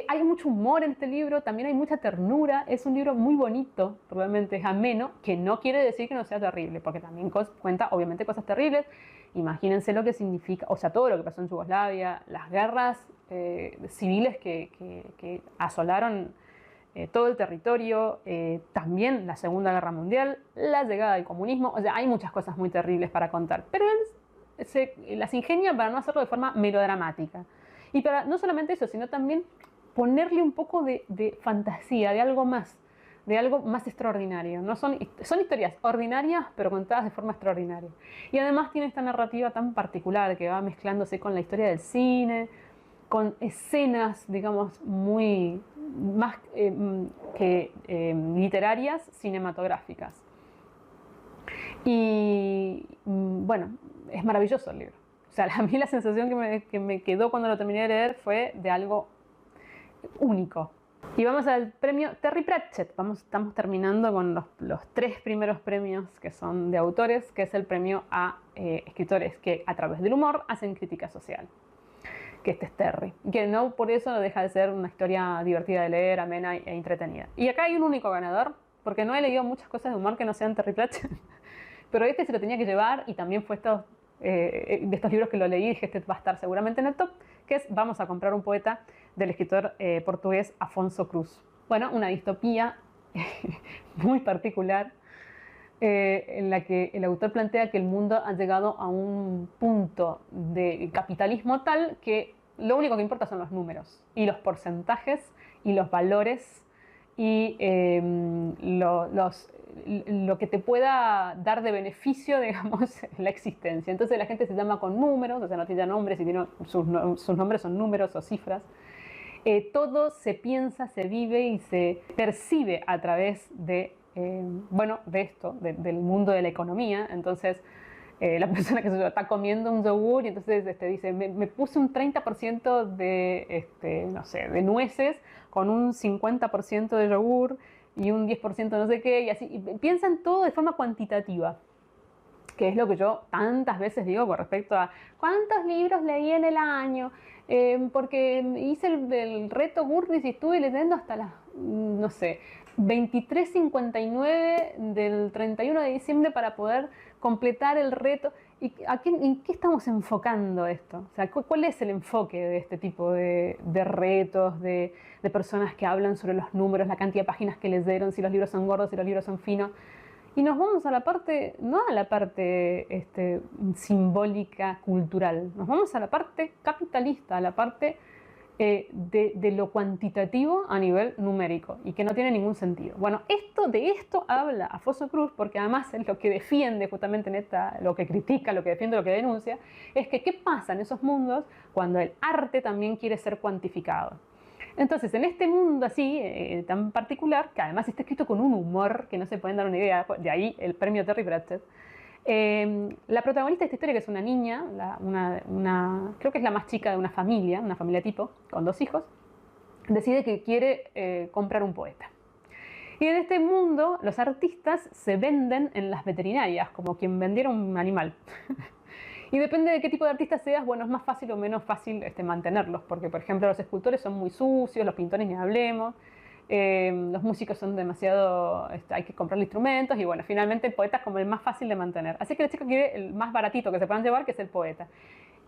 hay mucho humor en este libro, también hay mucha ternura, es un libro muy bonito, probablemente es ameno, que no quiere decir que no sea terrible, porque también cuenta obviamente cosas terribles. Imagínense lo que significa, o sea, todo lo que pasó en Yugoslavia, las guerras civiles que asolaron todo el territorio, también la Segunda Guerra Mundial, la llegada del comunismo, o sea, hay muchas cosas muy terribles para contar, pero él las ingenia para no hacerlo de forma melodramática. Y para no solamente eso, sino también ponerle un poco de fantasía, de algo más extraordinario. No son historias ordinarias, pero contadas de forma extraordinaria. Y además tiene esta narrativa tan particular que va mezclándose con la historia del cine, con escenas, digamos, muy más que literarias, cinematográficas. Y bueno, es maravilloso el libro. O sea, a mí la sensación que me quedó cuando lo terminé de leer fue de algo único. Y vamos al premio Terry Pratchett. Estamos terminando con los 3 primeros premios que son de autores, que es el premio a escritores que a través del humor hacen crítica social. Que este es Terry. Que no por eso no deja de ser una historia divertida de leer, amena e entretenida. Y acá hay un único ganador, porque no he leído muchas cosas de humor que no sean Terry Pratchett. Pero este se lo tenía que llevar, y también fue de estos libros que lo leí y dije, este va a estar seguramente en el top, que es Vamos a comprar un poeta, del escritor portugués Afonso Cruz. Bueno, una distopía muy particular, en la que el autor plantea que el mundo ha llegado a un punto de capitalismo tal que lo único que importa son los números y los porcentajes y los valores y lo que te pueda dar de beneficio, digamos, la existencia. Entonces la gente se llama con números, o sea, no tiene nombres, y sus nombres son números o cifras. Todo se piensa, se vive y se percibe a través de esto, del mundo de la economía. Entonces, la persona que está comiendo un yogur y entonces dice, me puse un 30% de nueces con un 50% de yogur y un 10% no sé qué, y así. Y piensan todo de forma cuantitativa, que es lo que yo tantas veces digo con respecto a cuántos libros leí en el año, porque hice el reto Gurnis y estuve leyendo hasta las, no sé, 23:59 del 31 de diciembre para poder completar el reto. ¿Y en qué estamos enfocando esto? O sea, ¿cuál es el enfoque de este tipo de retos, de personas que hablan sobre los números, la cantidad de páginas que leyeron, si los libros son gordos, si los libros son finos? Y nos vamos a la parte, no a la parte simbólica, cultural, nos vamos a la parte capitalista, a la parte de lo cuantitativo a nivel numérico y que no tiene ningún sentido. Bueno, de esto habla Afonso Cruz, porque además es lo que defiende justamente en lo que critica, lo que defiende, lo que denuncia, es que qué pasa en esos mundos cuando el arte también quiere ser cuantificado. Entonces, en este mundo así, tan particular, que además está escrito con un humor que no se pueden dar una idea, de ahí el premio Terry Pratchett, la protagonista de esta historia, que es una niña, creo que es la más chica de una familia tipo, con 2 hijos, decide que quiere comprar un poeta. Y en este mundo los artistas se venden en las veterinarias, como quien vendiera un animal. Y depende de qué tipo de artista seas, bueno, es más fácil o menos fácil mantenerlos, porque por ejemplo los escultores son muy sucios, los pintores ni hablemos, los músicos son demasiado, hay que comprarle instrumentos, y bueno, finalmente el poeta es como el más fácil de mantener. Así que la chica quiere el más baratito que se puedan llevar, que es el poeta.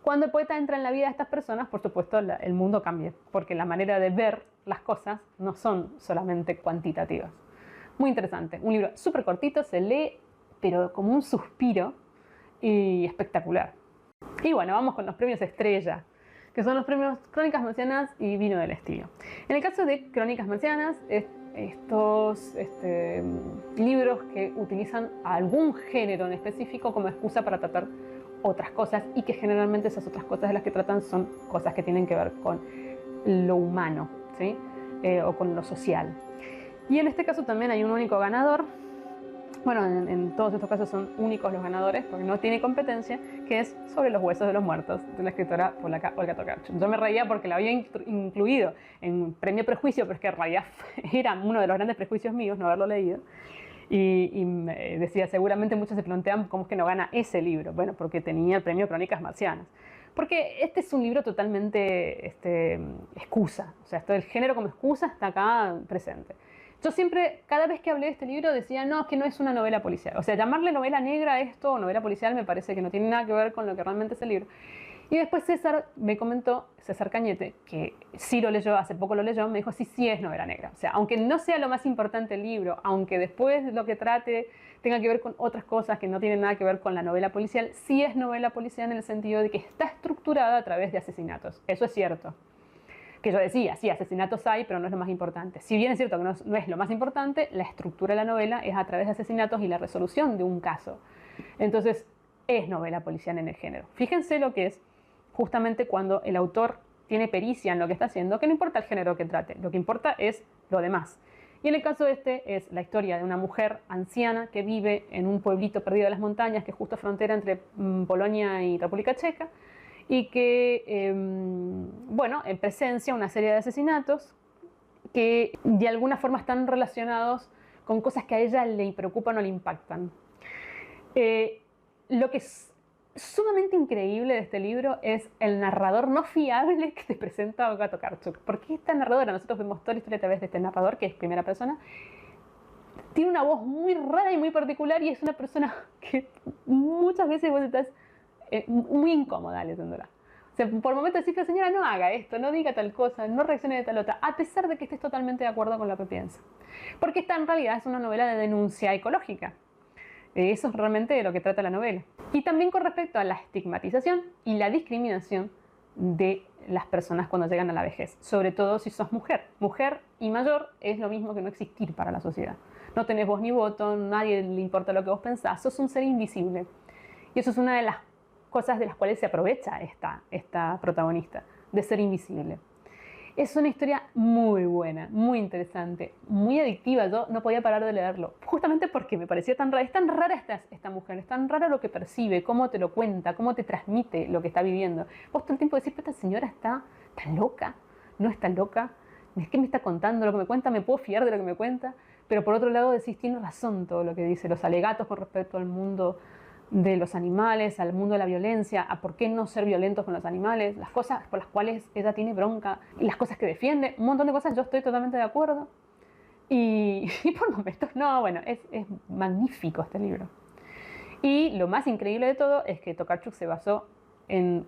Cuando el poeta entra en la vida de estas personas, por supuesto el mundo cambia, porque la manera de ver las cosas no son solamente cuantitativas. Muy interesante, un libro súper cortito, se lee pero como un suspiro, y espectacular. Y bueno, vamos con los premios Estrella, que son los premios Crónicas Marcianas y Vino del Estilo. En el caso de Crónicas Marcianas, estos libros que utilizan algún género en específico como excusa para tratar otras cosas, y que generalmente esas otras cosas de las que tratan son cosas que tienen que ver con lo humano, ¿sí? O con lo social. Y en este caso también hay un único ganador. Bueno, en todos estos casos son únicos los ganadores, porque no tiene competencia, que es Sobre los huesos de los muertos, de la escritora polaca Olga Tokarczuk. Yo me reía porque la había incluido en Premio Prejuicio, pero es que en realidad era uno de los grandes prejuicios míos no haberlo leído. Y me decía, seguramente muchos se plantean cómo es que no gana ese libro. Bueno, porque tenía el premio Crónicas Marcianas. Porque este es un libro totalmente excusa. O sea, el género como excusa está acá presente. Yo siempre, cada vez que hablé de este libro, decía, no, que no es una novela policial. O sea, llamarle novela negra a esto, o novela policial, me parece que no tiene nada que ver con lo que realmente es el libro. Y después César me comentó, César Cañete, que sí lo leyó, hace poco lo leyó, me dijo, sí es novela negra. O sea, aunque no sea lo más importante el libro, aunque después lo que trate tenga que ver con otras cosas que no tienen nada que ver con la novela policial, sí es novela policial en el sentido de que está estructurada a través de asesinatos. Eso es cierto. Que yo decía, sí, asesinatos hay, pero no es lo más importante. Si bien es cierto que no es lo más importante, la estructura de la novela es a través de asesinatos y la resolución de un caso. Entonces, es novela policial en el género. Fíjense lo que es justamente cuando el autor tiene pericia en lo que está haciendo, que no importa el género que trate, lo que importa es lo demás. Y en el caso es la historia de una mujer anciana que vive en un pueblito perdido en las montañas, que es justo frontera entre Polonia y República Checa, y que, bueno, presencia una serie de asesinatos que de alguna forma están relacionados con cosas que a ella le preocupan o le impactan. Lo que es sumamente increíble de este libro es el narrador no fiable que te presenta Olga Tokarczuk. Porque esta narradora, nosotros vemos toda la historia a través de este narrador, que es primera persona, tiene una voz muy rara y muy particular, y es una persona que muchas veces vos estás muy incómoda leyéndola. O sea, por momentos decís, pero señora, no haga esto, no diga tal cosa, no reaccione de tal otra, a pesar de que estés totalmente de acuerdo con lo que piensa. Porque esta en realidad es una novela de denuncia ecológica. Eso es realmente de lo que trata la novela. Y también con respecto a la estigmatización y la discriminación de las personas cuando llegan a la vejez, sobre todo si sos mujer. Mujer y mayor es lo mismo que no existir para la sociedad. No tenés voz ni voto, nadie le importa lo que vos pensás, sos un ser invisible. Y eso es una de las cosas de las cuales se aprovecha esta protagonista, de ser invisible. Es una historia muy buena, muy interesante, muy adictiva. Yo no podía parar de leerlo, justamente porque me parecía tan rara. Es tan rara esta mujer, es tan rara lo que percibe, cómo te lo cuenta, cómo te transmite lo que está viviendo. Vos todo el tiempo decís, pero esta señora está loca, no está loca, es que me está contando lo que me cuenta, me puedo fiar de lo que me cuenta. Pero por otro lado decís, tiene razón todo lo que dice, los alegatos con respecto al mundo de los animales, al mundo de la violencia, a por qué no ser violentos con los animales, las cosas por las cuales ella tiene bronca, las cosas que defiende, un montón de cosas yo estoy totalmente de acuerdo. Y por momentos, no, bueno, es magnífico este libro. Y lo más increíble de todo es que Tokarczuk se basó en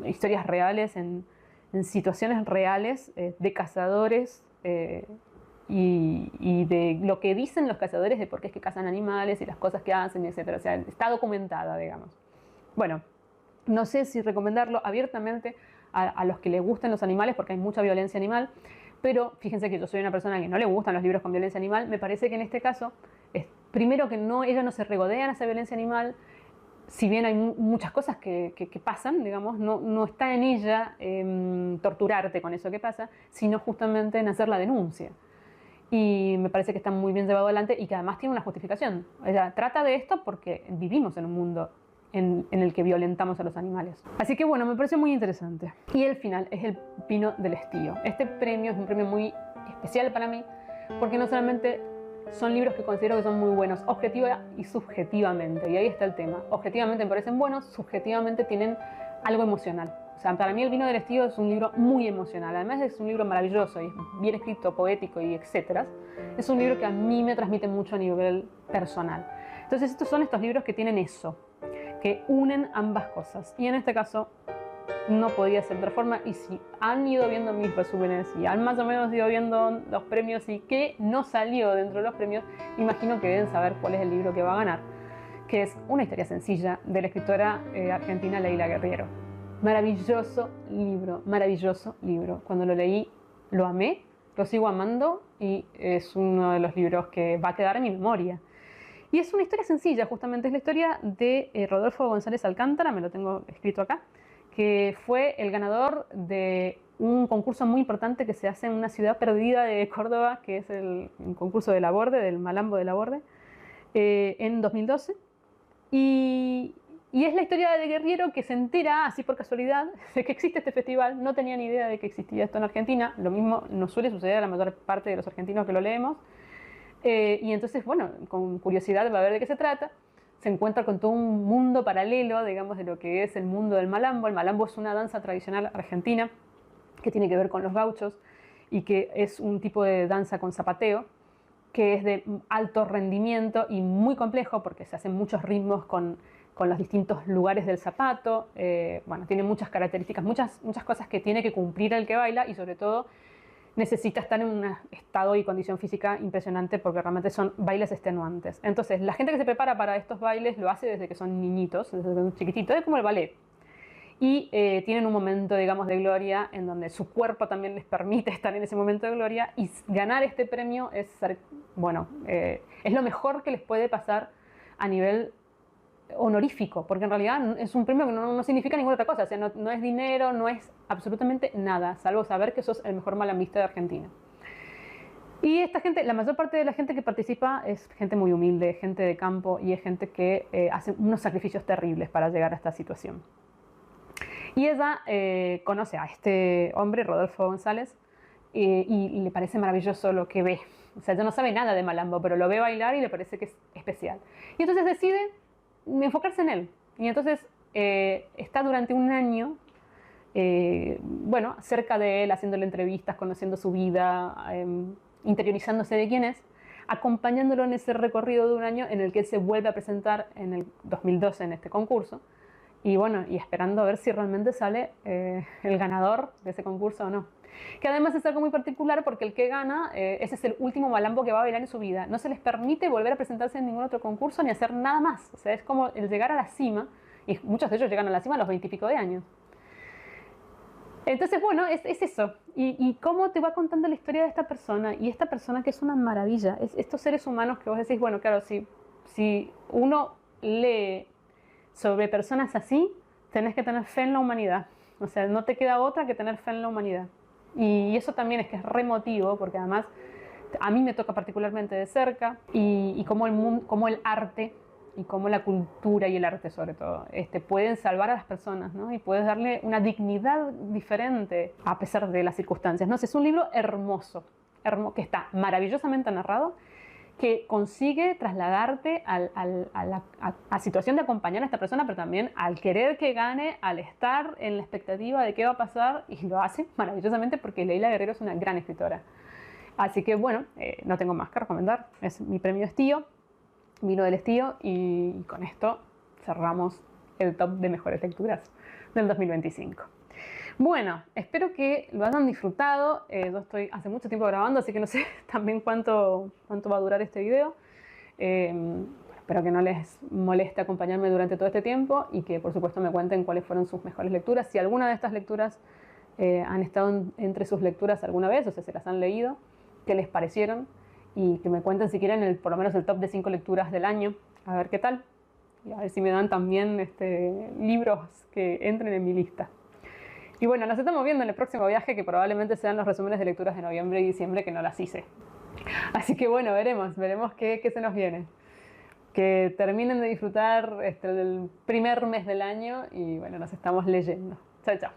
historias reales, en situaciones reales de cazadores, y de lo que dicen los cazadores de por qué es que cazan animales y las cosas que hacen, etc. O sea, está documentada, digamos. Bueno, no sé si recomendarlo abiertamente a los que les gusten los animales, porque hay mucha violencia animal. Pero fíjense que yo soy una persona que no le gustan los libros con violencia animal. Me parece que en este caso, primero que ella no se regodea en esa violencia animal, si bien hay muchas cosas que pasan, digamos, no está en ella torturarte con eso que pasa, sino justamente en hacer la denuncia. Y me parece que está muy bien llevado adelante y que además tiene una justificación. Ella trata de esto porque vivimos en un mundo en el que violentamos a los animales. Así que bueno, me pareció muy interesante. Y el final es El Pino del Estío. Este premio es un premio muy especial para mí porque no solamente son libros que considero que son muy buenos, objetiva y subjetivamente, y ahí está el tema. Objetivamente me parecen buenos, subjetivamente tienen algo emocional. O sea, para mí El Vino del Estío es un libro muy emocional. Además es un libro maravilloso y bien escrito, poético y etcétera. Es un libro que a mí me transmite mucho a nivel personal. Entonces estos son estos libros que tienen eso, que unen ambas cosas. Y en este caso no podía ser de otra forma. Y si han ido viendo mis resúmenes y han más o menos ido viendo los premios y qué no salió dentro de los premios, imagino que deben saber cuál es el libro que va a ganar, que es Una historia sencilla, de la escritora argentina Leila Guerriero. Maravilloso libro, maravilloso libro. Cuando lo leí lo amé, lo sigo amando y es uno de los libros que va a quedar en mi memoria. Y es una historia sencilla, justamente es la historia de Rodolfo González Alcántara, me lo tengo escrito acá, que fue el ganador de un concurso muy importante que se hace en una ciudad perdida de Córdoba, que es el concurso de Laborde, del Malambo de Laborde, en 2012. Y es la historia de Guerriero que se entera, así por casualidad, de que existe este festival. No tenía ni idea de que existía esto en Argentina. Lo mismo nos suele suceder a la mayor parte de los argentinos que lo leemos. Y entonces, bueno, con curiosidad va a ver de qué se trata. Se encuentra con todo un mundo paralelo, digamos, de lo que es el mundo del malambo. El malambo es una danza tradicional argentina que tiene que ver con los gauchos y que es un tipo de danza con zapateo, que es de alto rendimiento y muy complejo porque se hacen muchos ritmos con los distintos lugares del zapato. Bueno, tiene muchas características, muchas cosas que tiene que cumplir el que baila y sobre todo necesita estar en un estado y condición física impresionante porque realmente son bailes extenuantes. Entonces, la gente que se prepara para estos bailes lo hace desde que son niñitos, desde que son chiquititos, es como el ballet. Y tienen un momento, digamos, de gloria en donde su cuerpo también les permite estar en ese momento de gloria y ganar este premio es, bueno, es lo mejor que les puede pasar a nivel honorífico, porque en realidad es un premio que no significa ninguna otra cosa, o sea, no es dinero, no es absolutamente nada, salvo saber que sos el mejor malambista de Argentina. Y esta gente, la mayor parte de la gente que participa es gente muy humilde, gente de campo y es gente que hace unos sacrificios terribles para llegar a esta situación. Y ella conoce a este hombre, Rodolfo González, y le parece maravilloso lo que ve. O sea, ella no sabe nada de malambo, pero lo ve bailar y le parece que es especial. Y entonces decide enfocarse en él. Y entonces está durante un año, bueno, cerca de él, haciéndole entrevistas, conociendo su vida, interiorizándose de quién es, acompañándolo en ese recorrido de un año en el que él se vuelve a presentar en el 2012 en este concurso. Y bueno, y esperando a ver si realmente sale el ganador de ese concurso o no. Que además es algo muy particular porque el que gana, ese es el último malambo que va a bailar en su vida. No se les permite volver a presentarse en ningún otro concurso ni hacer nada más. O sea, es como el llegar a la cima, y muchos de ellos llegan a la cima a los 20 y pico de años. Entonces, bueno, es eso. Y cómo te va contando la historia de esta persona, y esta persona que es una maravilla. Estos seres humanos que vos decís, bueno, claro, si uno lee sobre personas así, tenés que tener fe en la humanidad. O sea, no te queda otra que tener fe en la humanidad. Y eso también es que es re emotivo, porque además a mí me toca particularmente de cerca, y cómo el arte, y cómo la cultura y el arte sobre todo, pueden salvar a las personas, ¿no? Y puedes darle una dignidad diferente a pesar de las circunstancias, ¿no? Es un libro hermoso, que está maravillosamente narrado, que consigue trasladarte a la situación de acompañar a esta persona, pero también al querer que gane, al estar en la expectativa de qué va a pasar, y lo hace maravillosamente porque Leila Guerriero es una gran escritora. Así que bueno, no tengo más que recomendar, es mi premio Estío, Vino del Estío, y con esto cerramos el top de mejores lecturas del 2025. Bueno, espero que lo hayan disfrutado. Yo estoy hace mucho tiempo grabando, así que no sé también cuánto va a durar este video. Espero que no les moleste acompañarme durante todo este tiempo y que por supuesto me cuenten cuáles fueron sus mejores lecturas. Si alguna de estas lecturas han estado entre sus lecturas alguna vez, o sea, se las han leído, qué les parecieron y que me cuenten si quieren por lo menos el top de 5 lecturas del año, a ver qué tal. Y a ver si me dan también libros que entren en mi lista. Y bueno, nos estamos viendo en el próximo viaje, que probablemente sean los resúmenes de lecturas de noviembre y diciembre, que no las hice. Así que bueno, veremos qué se nos viene. Que terminen de disfrutar el primer mes del año y bueno, nos estamos leyendo. Chao, chao.